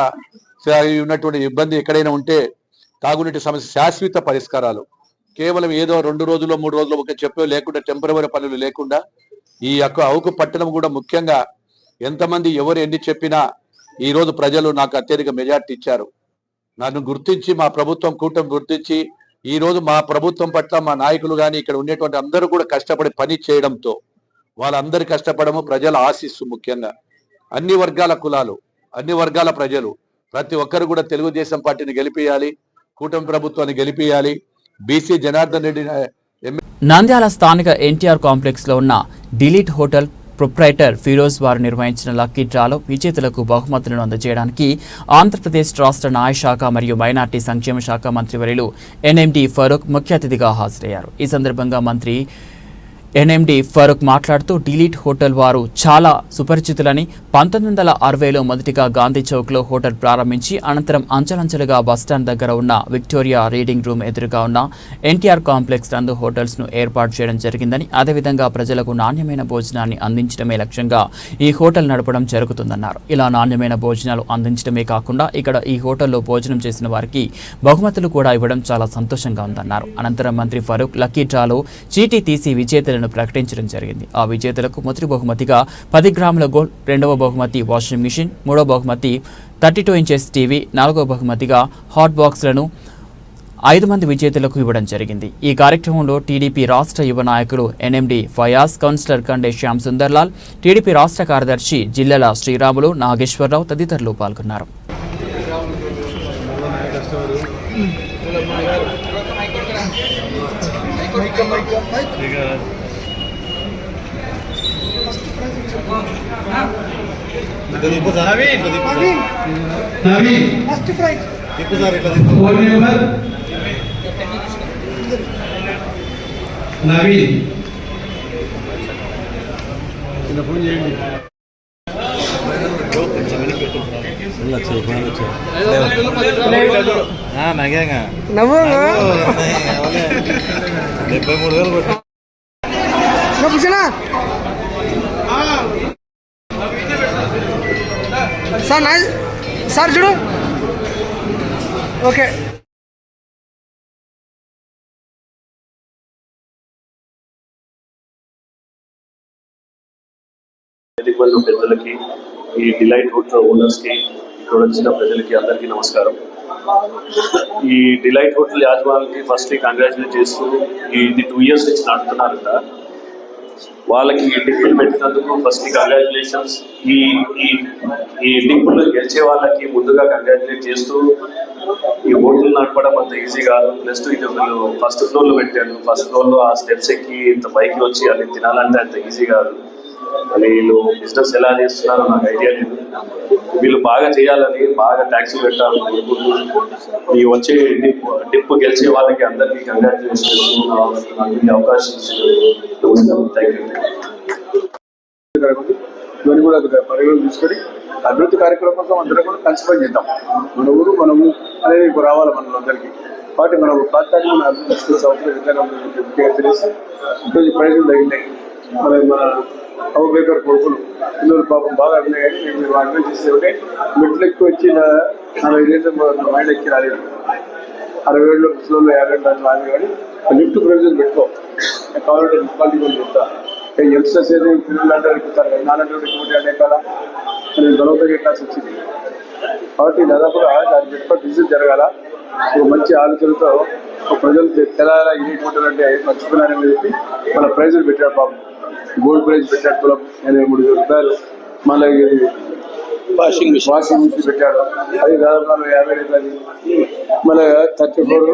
Speaker 15: ఉన్నటువంటి ఇబ్బంది ఎక్కడైనా ఉంటే తాగునీటి సమస్య శాశ్వత పరిష్కారాలు, కేవలం ఏదో 2 రోజుల్లో 3 రోజుల్లో ఒక చెప్పే లేకుండా టెంపరవరీ పనులు లేకుండా ఈ యొక్క అవుకు పట్టణం కూడా ముఖ్యంగా ఎంతమంది ఎవరు ఎన్ని చెప్పినా ఈ రోజు ప్రజలు నాకు అత్యధిక మెజార్టీ ఇచ్చారు. నన్ను గుర్తించి మా ప్రభుత్వం కూటమి గుర్తించి ఈ రోజు మా ప్రభుత్వం పట్ల మా నాయకులు కానీ ఇక్కడ ఉండేటువంటి అందరూ కూడా కష్టపడి పని చేయడంతో వాళ్ళందరి కష్టపడము ప్రజల ఆశీస్సు, ముఖ్యంగా అన్ని వర్గాల కులాలు, అన్ని వర్గాల ప్రజలు ప్రతి ఒక్కరు కూడా తెలుగుదేశం పార్టీని గెలిపియాలి, కూటమి ప్రభుత్వాన్ని గెలిపియాలి. బీసీ జనార్దన్ రెడ్డి
Speaker 1: నంద్యాల స్థానిక ఎన్టీఆర్ కాంప్లెక్స్ లో ఉన్న డిలీట్ హోటల్ ప్రొప్రైటర్ ఫిరోజ్ వారు నిర్వహించిన లక్కీ డ్రాలో విజేతలకు బహుమతులను అందజేయడానికి ఆంధ్రప్రదేశ్ రాష్ట్ర న్యాయశాఖ మరియు మైనార్టీ సంక్షేమ శాఖ మంత్రివర్యులు ఎన్ఎండి ఫరూక్ ముఖ్య అతిథిగా హాజరయ్యారు. ఈ సందర్భంగా మంత్రి ఎన్ఎండి ఫరూక్ మాట్లాడుతూ డిలీట్ హోటల్ వారు చాలా సుపరిచితులని, 1960లో మొదటిగా గాంధీ చౌక్లో హోటల్ ప్రారంభించి అనంతరం అంచెలంచెలుగా బస్టాండ్ దగ్గర ఉన్న విక్టోరియా రీడింగ్ రూమ్ ఎదురుగా ఉన్న ఎన్టీఆర్ కాంప్లెక్స్ నందు హోటల్స్ను ఏర్పాటు చేయడం జరిగిందని, అదేవిధంగా ప్రజలకు నాణ్యమైన భోజనాన్ని అందించడమే లక్ష్యంగా ఈ హోటల్ నడపడం జరుగుతుందన్నారు. ఇలా నాణ్యమైన భోజనాలు అందించడమే కాకుండా ఇక్కడ ఈ హోటల్లో భోజనం చేసిన వారికి బహుమతులు కూడా ఇవ్వడం చాలా సంతోషంగా ఉందన్నారు. అనంతరం మంత్రి ఫరూక్ లక్కీ డ్రాలో చీటీ తీసి విజేతలను ప్రకటించడం జరిగింది. ఆ విజేతలకు మొదటి బహుమతిగా 10 గ్రాముల గోల్డ్, రెండవ బహుమతి వాషింగ్ మిషన్, మూడవ బహుమతి 32 ఇంచెస్ టీవీ, నాలుగవ బహుమతిగా హాట్ బాక్స్లను 5 మంది విజేతలకు ఇవ్వడం జరిగింది. ఈ కార్యక్రమంలో టీడీపీ రాష్ట్ర యువ నాయకులు NMD Fayaz, councillor Kande Shyam Sundarlal, TDP రాష్ట్ర కార్యదర్శి జిల్లెల శ్రీరాములు, నాగేశ్వరరావు తదితరులు పాల్గొన్నారు.
Speaker 6: సార్ చూడు ఓకే.
Speaker 16: పెద్దలకి, ఈ డిలైట్ హోటల్ ఓనర్స్ కి, ఇక్కడ వచ్చిన ప్రజలకి అందరికీ నమస్కారం. ఈ డిలైట్ హోటల్ యాజమాన్యానికి ఫస్ట్లీ కంగ్రాచులేట్ చేస్తూ ఇది 2 years నుంచి నడుపుతున్నారంట. వాళ్ళకి టిప్పులు పెట్టినందుకు ఫస్ట్ కంగ్రాచులేషన్స్. ఈ టిప్పులు గెలిచే వాళ్ళకి ముందుగా కంగ్రాచులేట్ చేస్తూ, ఈ హోటల్ నడపడం అంత ఈజీ కాదు. ప్లస్ ఇది వీళ్ళు ఫస్ట్ ఫ్లోర్లో పెట్టారు. ఫస్ట్ ఫ్లోర్లో ఆ స్టెప్స్ ఎక్కి ఇంత పైకి వచ్చి అవి తినాలంటే అంత ఈజీ కాదు. అని వీళ్ళు బిజినెస్ ఎలా చేస్తున్నారో నాకు ఐడియా లేదు. వీళ్ళు బాగా చేయాలని, బాగా ట్యాక్స్ పెట్టాలని అనుకుంటూ ఈ వచ్చే డిప్ గెలిచే వాళ్ళకి అందరికీ కంగ్రాచులేషన్స్. నాకు అవకాశం నమస్కారం. Thank you.
Speaker 11: ఇవన్నీ కూడా పరిగణన తీసుకొని అభివృద్ధి కార్యక్రమం కోసం అందరం కూడా కలిసి పని చేద్దాం. మన ఊరు మనము అనేది ఇప్పుడు రావాలి మనందరికీ. కాబట్టి మనం ప్రాంతాన్ని మన అభివృద్ధి తీసుకునే అవసరం విధంగా ముఖ్యంగా తెలిసి ఈరోజు ప్రయోజనం తగ్గినాయి. మన అవబేకర్ కొడుకులు పిల్లలు పాపం బాగా ఉన్నాయి. కానీ మీరు అర్థం చేస్తే మెట్లు ఎక్కువ వచ్చి 45 ఏళ్ళు మైండ్ ఎక్కి రాలేదు. 60 ఏళ్ళు ముసలు 50 ఏళ్ళు రాదు. కానీ లిఫ్ట్ ప్రయోజనం పెట్టుకో. కావాలంటే మున్సిపాలిటీ కూడా చెప్తా. యంగ్స్టర్స్ ఏదో పిల్లలు అంటే నాలుగు అనేకాల నేను బలవంతంగా ఎక్కాల్సి వచ్చింది. కాబట్టి దాదాపుగా దాని పెట్టుబడి బిజినెస్ జరగాల. మంచి ఆలోచనతో ప్రజలు తెలంగాణ యూనిట్ హోటల్ అంటే మర్చిపోయినారని చెప్పి మన ప్రైజులు పెట్టాడు పాపం. గోల్డ్ ప్రైజ్ పెట్టాడు తులం 83,000 రూపాయలు. మళ్ళీ వాషింగ్ మిషన్ పెట్టాడు, అది దాదాపు 50 అవుతుంది. మళ్ళీ 34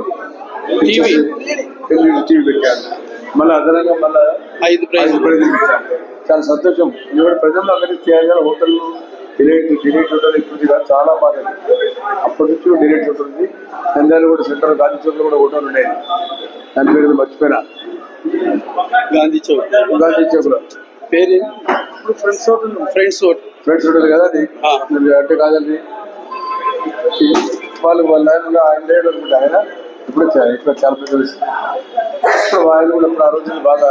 Speaker 11: టీవీ పెట్టాడు. మళ్ళీ అదనంగా మళ్ళీ 5 ప్రైజులు పెట్టాడు. చాలా సంతోషం. ఎందుకంటే ప్రజల్లో అందరికీ చేయాలి. హోటల్ డిలైట్ హోటల్ ఇప్పుడు కాదు, చాలా బాగా అప్పటి నుంచి డిలైట్ హోటల్ ఉంది. నంద్యాల కూడా సెంటర్ గాంధీ చౌక్ లో కూడా హోటల్ ఉండేది, దాని పేరు మర్చిపోయినా. గాంధీ చౌక్ లో పేరు ఫ్రెండ్స్ హోటల్ కదా అది, అంటే కాదండి. వాళ్ళ ఆయన అనుకుంటే ఆయన ఇప్పుడు చాలా పెద్ద విషయం. ఆయన కూడా ఇప్పుడు ఆ రోజులు బాగా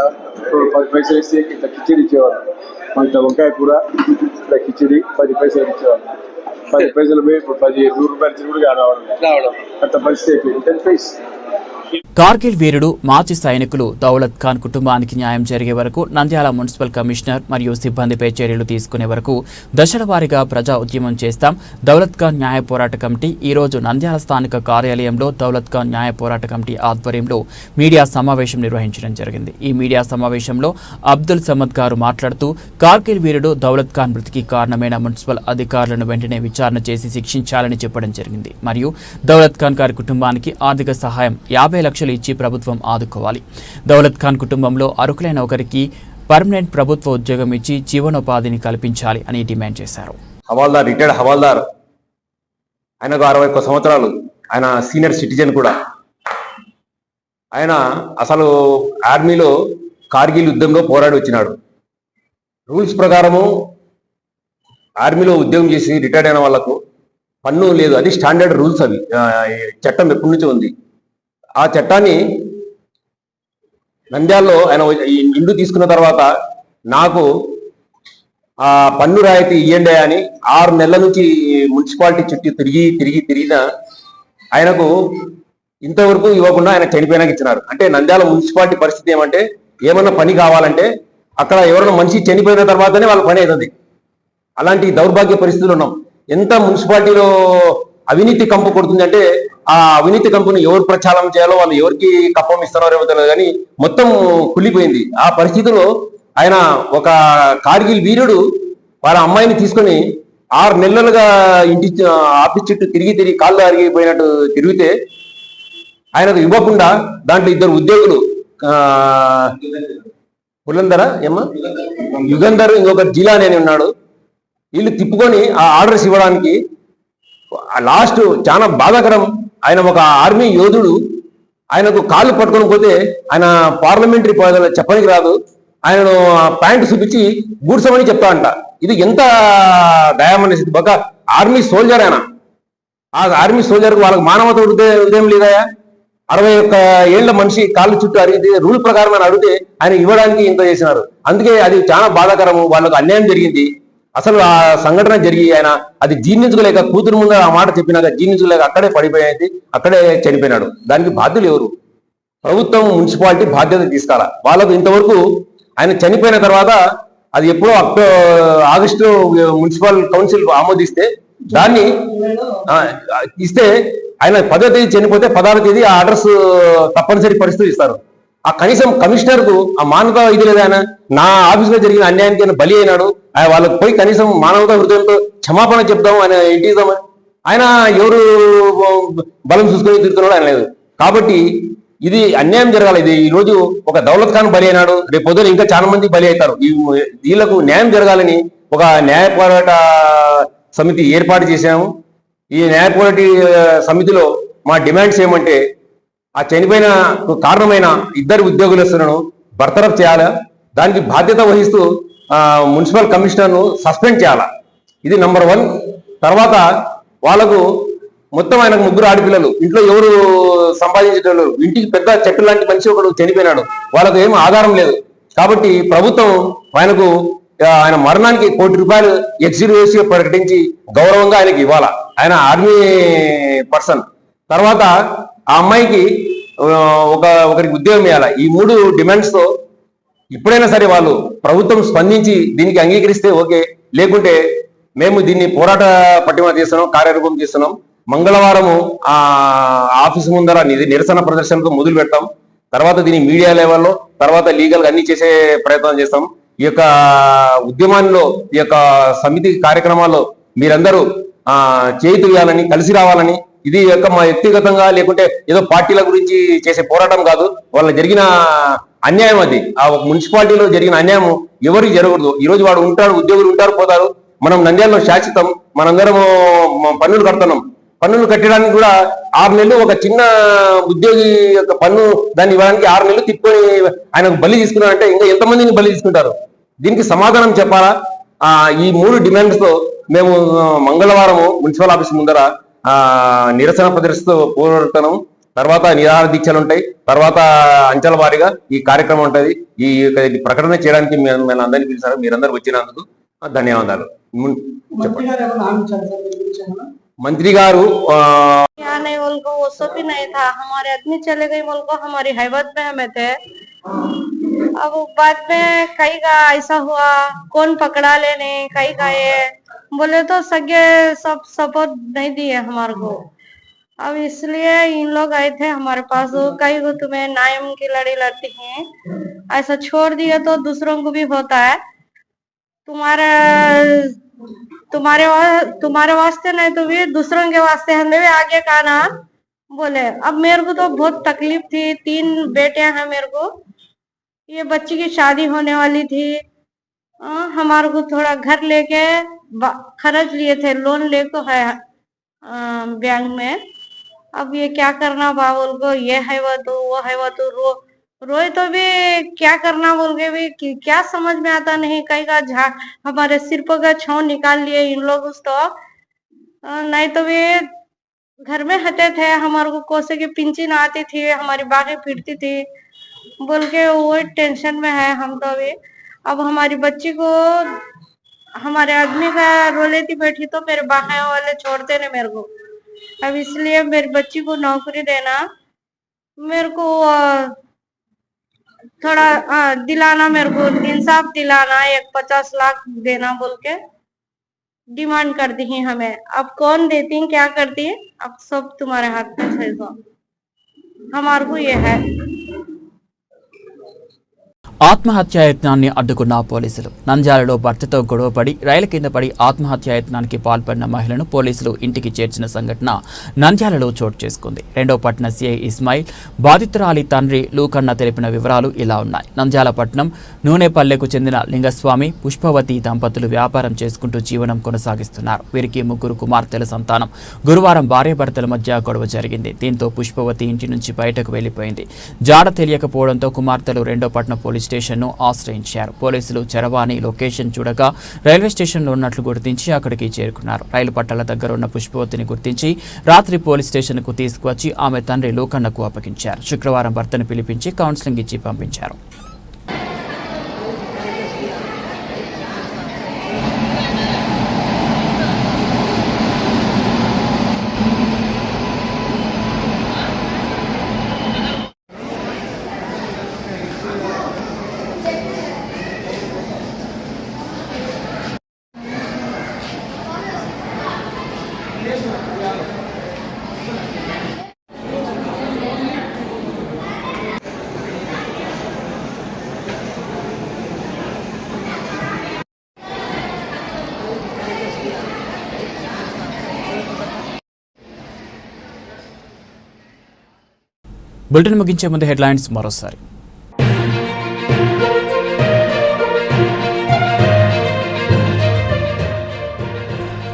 Speaker 11: 10 పైసలు ఇస్తే ఇంత కిచిడి ఇచ్చేవాళ్ళు. ఇంత వంకాయ కూర, ఇంత కిచిడి 10 పైసలు ఇచ్చేవాళ్ళు. 10 పైసలు పోయి ఇప్పుడు 100 రూపాయలు కూడా రావడం అంత పరిస్థితి అయిపోయింది. 10 పైసలు.
Speaker 1: కార్గిల్ వీరుడు మాజీ సైనికులు దౌలత్ ఖాన్ కుటుంబానికి న్యాయం జరిగే వరకు నంద్యాల మున్సిపల్ కమిషనర్ మరియు సిబ్బందిపై చర్యలు తీసుకునే వరకు దశల వారీగా ప్రజా ఉద్యమం చేస్తాం. దౌలత్ ఖాన్ న్యాయ పోరాట కమిటీ ఈ రోజు నంద్యాల స్థానిక కార్యాలయంలో దౌలత్ ఖాన్ న్యాయ పోరాట కమిటీ ఆధ్వర్యంలో మీడియా సమావేశం నిర్వహించడం జరిగింది. ఈ మీడియా సమావేశంలో అబ్దుల్ సమద్ గారు మాట్లాడుతూ కార్గిల్ వీరుడు దౌలత్ ఖాన్ మృతికి కారణమైన మున్సిపల్ అధికారులను వెంటనే విచారణ చేసి శిక్షించాలని చెప్పడం జరిగింది. మరియు దౌలత్ ఖాన్ గారి కుటుంబానికి ఆర్థిక సహాయం 50 లక్షలు ఇచ్చి ప్రభుత్వం ఆదుకోవాలి. దౌలత్ ఖాన్ కుటుంబంలో అర్హులైన ఒకరికి పర్మనెంట్ ప్రభుత్వ ఉద్యోగం ఇచ్చి జీవనోపాధిని కల్పించాలి అని డిమాండ్ చేశారు.
Speaker 17: హవాల్దార్, రిటైర్డ్ హవాల్దార్, ఆయనకు 61 సంవత్సరాలు. ఆయన సీనియర్ సిటిజన్ కూడా. ఆయన అసలు ఆర్మీలో కార్గిల్ యుద్ధంలో పోరాడి వచ్చినాడు. రూల్స్ ప్రకారము ఆర్మీలో ఉద్యోగం చేసి రిటైర్డ్ అయిన వాళ్లకు పన్ను లేదు. అది స్టాండర్డ్ రూల్స్. అవి చట్టం ఎప్పటి నుంచో ఉంది. ఆ చట్టాన్ని నంద్యాలలో ఆయన ఇండు తీసుకున్న తర్వాత నాకు ఆ పన్ను రాయితీ ఇయ్యండి అని 6 నెలల నుంచి మున్సిపాలిటీ చుట్టూ తిరిగిన ఆయనకు ఇంతవరకు ఇవ్వకుండా ఆయన చనిపోయినాక ఇచ్చినారు. అంటే నంద్యాల మున్సిపాలిటీ పరిస్థితి ఏమంటే, ఏమన్నా పని కావాలంటే అక్కడ ఎవరైనా మనిషి చనిపోయిన తర్వాతనే వాళ్ళ పని అవుతుంది. అలాంటి దౌర్భాగ్య పరిస్థితులు ఉన్నాం. ఎంత మున్సిపాలిటీలో అవినీతి కంపు కొడుతుంది అంటే, ఆ అవినీతి కంపుని ఎవరు ప్రచారం చేయాలో, వాళ్ళు ఎవరికి కప్పం ఇస్తున్నారో ఏమో తెలియదు కానీ మొత్తం కుళ్ళిపోయింది. ఆ పరిస్థితిలో ఆయన ఒక కార్గిల్ వీరుడు వాళ్ళ అమ్మాయిని తీసుకొని 6 నెలలుగా ఇంటి ఆఫీస్ చుట్టూ తిరిగి కాళ్ళు అరిగిపోయినట్టు తిరిగితే ఆయనకు ఇవ్వకుండా దాంట్లో 2 ఉద్యోగులు, పులందర యుగంధర్, ఇంకొక జిలాని అని ఉన్నాడు. వీళ్ళు తిప్పుకొని ఆ ఆర్డర్స్ ఇవ్వడానికి లాస్ట్ చాలా బాధాకరం. ఆయన ఒక ఆర్మీ యోధుడు. ఆయనకు కాళ్ళు పట్టుకొని పోతే ఆయన పార్లమెంటరీ చెప్పడానికి రాదు. ఆయనను ప్యాంటు చూపించి గూడ్సమని చెప్తా అంట. ఇది ఎంత దయామనే స్థితి. ఒక ఆర్మీ సోల్జర్ ఆయన. ఆ ఆర్మీ సోల్జర్కు వాళ్ళకి మానవత ఉదయం లేదాయా? 61 ఏళ్ల మనిషి కాళ్ళు చుట్టూ అరిగితే రూల్ ప్రకారం ఆయన అడిగితే ఆయన ఇవ్వడానికి ఇంత చేసినారు. అందుకే అది చాలా బాధాకరము. వాళ్ళకు అన్యాయం జరిగింది. అసలు ఆ సంఘటన జరిగి ఆయన అది జీర్ణించుకోలేక, కూతురు ముందు ఆ మాట చెప్పినాక జీర్ణించుకోలేక అక్కడే పడిపోయేది, అక్కడే చనిపోయినాడు. దానికి బాధ్యులు ఎవరు? ప్రభుత్వం, మున్సిపాలిటీ బాధ్యత తీసుకోవాలా. వాళ్ళకు ఇంతవరకు ఆయన చనిపోయిన తర్వాత అది ఎప్పుడో ఆగస్టు మున్సిపల్ కౌన్సిల్ ఆమోదిస్తే దాన్ని ఇస్తే ఆయన 10వ తేదీ చనిపోతే 16వ తేదీ ఆ ఆర్డర్స్ తప్పనిసరి పరిస్థితులు ఇస్తారు. ఆ కనీసం కమిషనర్ కు ఆ మానవత ఇది లేదా? ఆయన నా ఆఫీసులో జరిగిన అన్యాయానికి ఆయన బలి అయినాడు. వాళ్ళకి పోయి కనీసం మానవత హృదయంతో క్షమాపణ చెప్దాం, ఆయన ఏంటి ఇద్దామని. ఆయన ఎవరు బలం చూసుకొని తిరుగుతున్నాడు ఆయన లేదు. కాబట్టి ఇది అన్యాయం జరగాలి. ఇది ఈ రోజు ఒక దౌలత్ ఖాన్ బలి అయినాడు, రేపు పొద్దున ఇంకా చాలా మంది బలి అవుతారు. వీళ్ళకు న్యాయం జరగాలని ఒక న్యాయ పోరాట సమితి ఏర్పాటు చేశాము. ఈ న్యాయ పోరాట సమితిలో మా డిమాండ్స్ ఏమంటే, ఆ చనిపోయిన కారణమైన 2 ఉద్యోగులను బర్తరఫ్ చేయాలా, దానికి బాధ్యత వహిస్తూ మున్సిపల్ కమిషనర్ను సస్పెండ్ చేయాలా. ఇది నంబర్ 1. తర్వాత వాళ్ళకు మొత్తం ఆయనకు 3 ఆడపిల్లలు, ఇంట్లో ఎవరు సంపాదించేటోళ్ళు, ఇంటికి పెద్ద చెట్టు లాంటి మనిషి ఒకడు చనిపోయినాడు. వాళ్ళకు ఏం ఆధారం లేదు. కాబట్టి ప్రభుత్వం ఆయనకు ఆయన మరణానికి ₹1 కోటి ఎక్స్గ్రేషియో ప్రకటించి గౌరవంగా ఆయనకి ఇవ్వాలా. ఆయన ఆర్మీ పర్సన్. తర్వాత ఆ అమ్మాయికి ఒకరికి ఉద్యోగం ఇవ్వాలా. ఈ 3 డిమాండ్స్ తో ఇప్పుడైనా సరే వాళ్ళు ప్రభుత్వం స్పందించి దీనికి అంగీకరిస్తే ఓకే, లేకుంటే మేము దీన్ని పోరాట పట్టిమ చేస్తున్నాం, కార్యరూపం చేస్తున్నాం. మంగళవారము ఆ ఆఫీసు ముందర నిరసన ప్రదర్శనతో మొదలు పెడతాం. తర్వాత దీన్ని మీడియా లెవెల్లో, తర్వాత లీగల్ గా అన్ని చేసే ప్రయత్నం చేస్తాం. ఈ యొక్క ఉద్యమాల్లో, ఈ యొక్క సమితి కార్యక్రమాల్లో మీరందరూ చేతుయాలని, కలిసి రావాలని, ఇది యొక్క మా వ్యక్తిగతంగా లేకుంటే ఏదో పార్టీల గురించి చేసే పోరాటం కాదు. వాళ్ళ జరిగిన అన్యాయం అది. ఆ మున్సిపాలిటీలో జరిగిన అన్యాయం ఎవరికి జరగకూడదు. ఈ రోజు వాడు ఉంటాడు, ఉద్యోగులు ఉంటారు, పోతారు. మనం నంద్యాలలో శాశ్వతం, మనందరం పన్నులు కడుతున్నాం. పన్నులు కట్టడానికి కూడా 6 నెలలు ఒక చిన్న ఉద్యోగి యొక్క పన్ను దాన్ని ఇవ్వడానికి 6 నెలలు తిప్పుకొని ఆయనకు బలి తీసుకున్నారంటే ఇంకా ఎంతమందిని బలి తీసుకుంటారు? దీనికి సమాధానం చెప్పాలా? ఈ 3 డిమాండ్స్ తో మేము మంగళవారము మున్సిపల్ ఆఫీస్ ముందర నిరసన ప్రదర్శనతో పోరాడుతున్నాం. తర్వాత నిరాహార దీక్షలు ఉంటాయి. తర్వాత అంచెల వారీగా ఈ కార్యక్రమం ఉంటుంది. ఈ ప్రకటన చేయడానికి మేము అందరినీ పిలిచారు. మీరందరూ వచ్చినందుకు ధన్యవాదాలు. मंत्री गारू
Speaker 18: यहाँ नहीं बोल को वो सब भी नहीं था. हमारे आदमी चले गए बोल को हमारी हैबत में हमें थे. अब बाद में कई का ऐसा हुआ, कौन पकड़ा लेने, कई का ये बोले तो सगे सब सपोर्ट नहीं दिए हमारे को. अब इसलिए इन लोग आए थे हमारे पास. कई को तुम्हें नायम की लड़ी लड़ती हैं, ऐसा छोड़ दिए तो दूसरों को भी होता है. तुम्हारे वास्ते नहीं तो भी दूसरों के वास्ते हमें भी आगे का ना बोले. अब मेरे को तो बहुत तकलीफ थी. 3 बेटियां हैं मेरे को. ये बच्ची की शादी होने वाली थी. हमारे को थोड़ा घर लेके खर्च लिए थे, लोन लेके है बैंक में. अब ये क्या करना बाबुल को, ये है वो तो रोए तो भी क्या करना बोल के भी क्या समझ में आता नहीं. कई का हमारे सिर पर का छाव निकाल लिए इन लोग. तो नहीं तो भी घर में हटे थे. हमारे को कोसे की पिंचिन आती थी, हमारी बाहें पीटती थी बोल के वो टेंशन में है हम तो भी. अब हमारी बच्ची को हमारे आदमी का रो लेती बैठी तो मेरे बाहें वाले छोड़ते नहीं मेरे को. अब इसलिए मेरी बच्ची को नौकरी देना, मेरे को थोड़ा दिलाना, मेरे को इंसाफ दिलाना, 50 लाख देना बोल के डिमांड करती हैं हमें. अब कौन देती हैं, क्या करती है, अब सब तुम्हारे हाथ में है. तो हमारे को ये है.
Speaker 1: ఆత్మహత్యాయత్నాన్ని అడ్డుకున్న పోలీసులు. నంద్యాలలో భర్తతో గొడవపడి రైలు కింద పడి ఆత్మహత్యాయత్నానికి పాల్పడిన మహిళను పోలీసులు ఇంటికి చేర్చిన సంఘటన నంద్యాలలో చోటు చేసుకుంది. రెండో పట్న సిఐ ఇస్మాయిల్, బాధితురాలి తండ్రి లూకన్న తెలిపిన వివరాలు ఇలా ఉన్నాయి. నంద్యాల పట్నం నూనెపల్లెకు చెందిన లింగస్వామి, పుష్పవతి దంపతులు వ్యాపారం చేసుకుంటూ జీవనం కొనసాగిస్తున్నారు. వీరికి 3 కుమార్తెల సంతానం. గురువారం భార్యాభర్తల మధ్య గొడవ జరిగింది. దీంతో పుష్పవతి ఇంటి నుంచి బయటకు వెళ్లిపోయింది. జాడ తెలియకపోవడంతో కుమార్తెలు రెండో పట్న పోలీస్ స్టేషన్ను ఆశ్రయించారు. పోలీసులు చరవాణి లొకేషన్ చూడగా రైల్వే స్టేషన్లో ఉన్నట్లు గుర్తించి అక్కడికి చేరుకున్నారు. రైలు పట్టాల దగ్గర ఉన్న పుష్పవతిని గుర్తించి రాత్రి పోలీస్ స్టేషన్కు తీసుకువచ్చి ఆమె తండ్రి లోకన్నకు అప్పగించారు. శుక్రవారం భర్తను పిలిపించి కౌన్సిలింగ్ ఇచ్చి పంపించారు. బులెటిన్ ముగించే ముందు హెడ్లైన్స్ మరోసారి.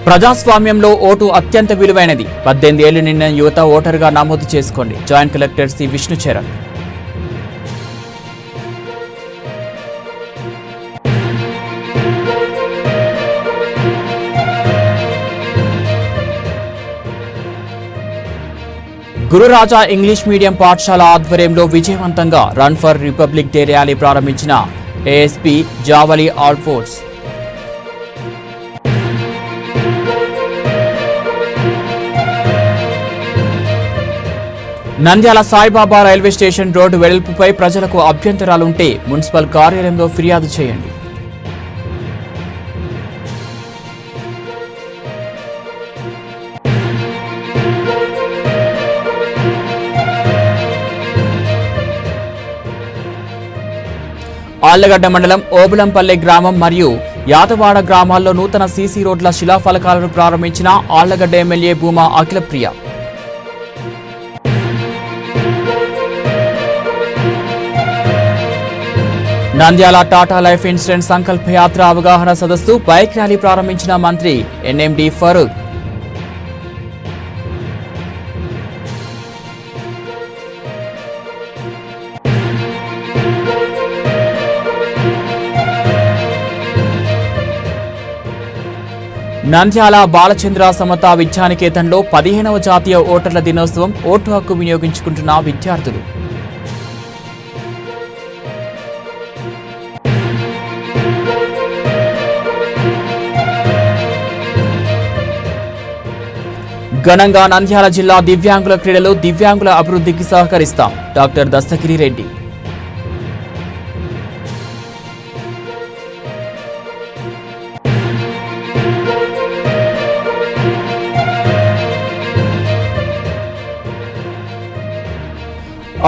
Speaker 1: ప్రజాస్వామ్యంలో ఓటు అత్యంత విలువైనది. 18 ఏళ్లు నిండిన యువత ఓటరుగా నమోదు చేసుకోండి. Joint collector C Vishnucharan. Gururaja English medium పాఠశాల ఆధ్వర్యంలో విజయవంతంగా run for republic day rally ప్రారంభించిన ASP Javali Alphores. Nandyal Saibaba railway station road వెడల్పుపై ప్రజలకు అభ్యంతరాలుంటే మున్సిపల్ కార్యాలయంలో ఫిర్యాదు చేయండి. ఆళ్లగడ్డ మండలం ఓబులంపల్లె గ్రామం మరియు యాదవాడ గ్రామాల్లో నూతన సీసీ రోడ్ల శిలాఫలకాలను ప్రారంభించిన Allagadda MLA Bhuma Akhilapriya. Nandyal Tata life insurance Sankalpa Yatra అవగాహన సదస్సు బైక్ ర్యాలీ ప్రారంభించిన మంత్రి ఎన్ఎండి ఫరూక్. నంద్యాల బాలచంద్ర సమతా విద్యానికేతన్లో 15వ జాతీయ ఓటర్ల దినోత్సవం ఓటు హక్కు వినియోగించుకుంటున్న విద్యార్థులు. ఘనంగా నంద్యాల జిల్లా దివ్యాంగుల క్రీడలు దివ్యాంగుల అభివృద్ధికి సహకరిస్తాం డాక్టర్ దస్తగిరి రెడ్డి.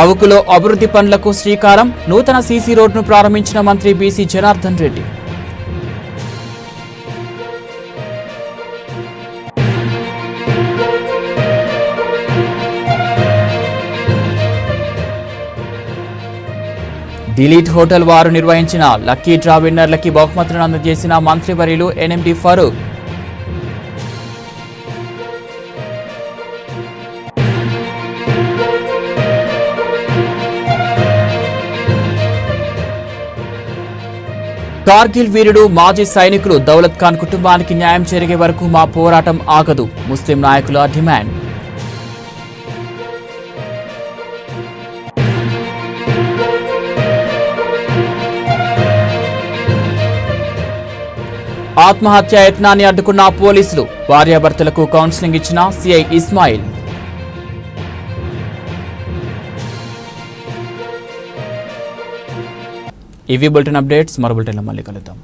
Speaker 1: అవుకులో అభివృద్ధి పనులకు శ్రీకారం నూతన సీసీ రోడ్డును ప్రారంభించిన మంత్రి BC Janardhan Reddy. Delete hotel వారు నిర్వహించిన లక్కీ డ్రా విన్నర్లకి బహుమతులను అందజేసిన మంత్రివర్యులు ఎన్ఎండి ఫరూక్. కార్గిల్ వీరుడు మాజీ సైనికులు దౌలత్ ఖాన్ కుటుంబానికి న్యాయం జరిగే వరకు మా పోరాటం ఆగదు ముస్లిం నాయకుల డిమాండ్. ఆత్మహత్య యత్నాన్ని అడ్డుకున్న పోలీసులు భార్యాభర్తలకు కౌన్సిలింగ్ ఇచ్చిన సిఐ ఇస్మాయిల్. ఇవి బులెటిన్ అప్డేట్స్. మరో బులెటిన్లో మళ్ళీ కలుద్దాం.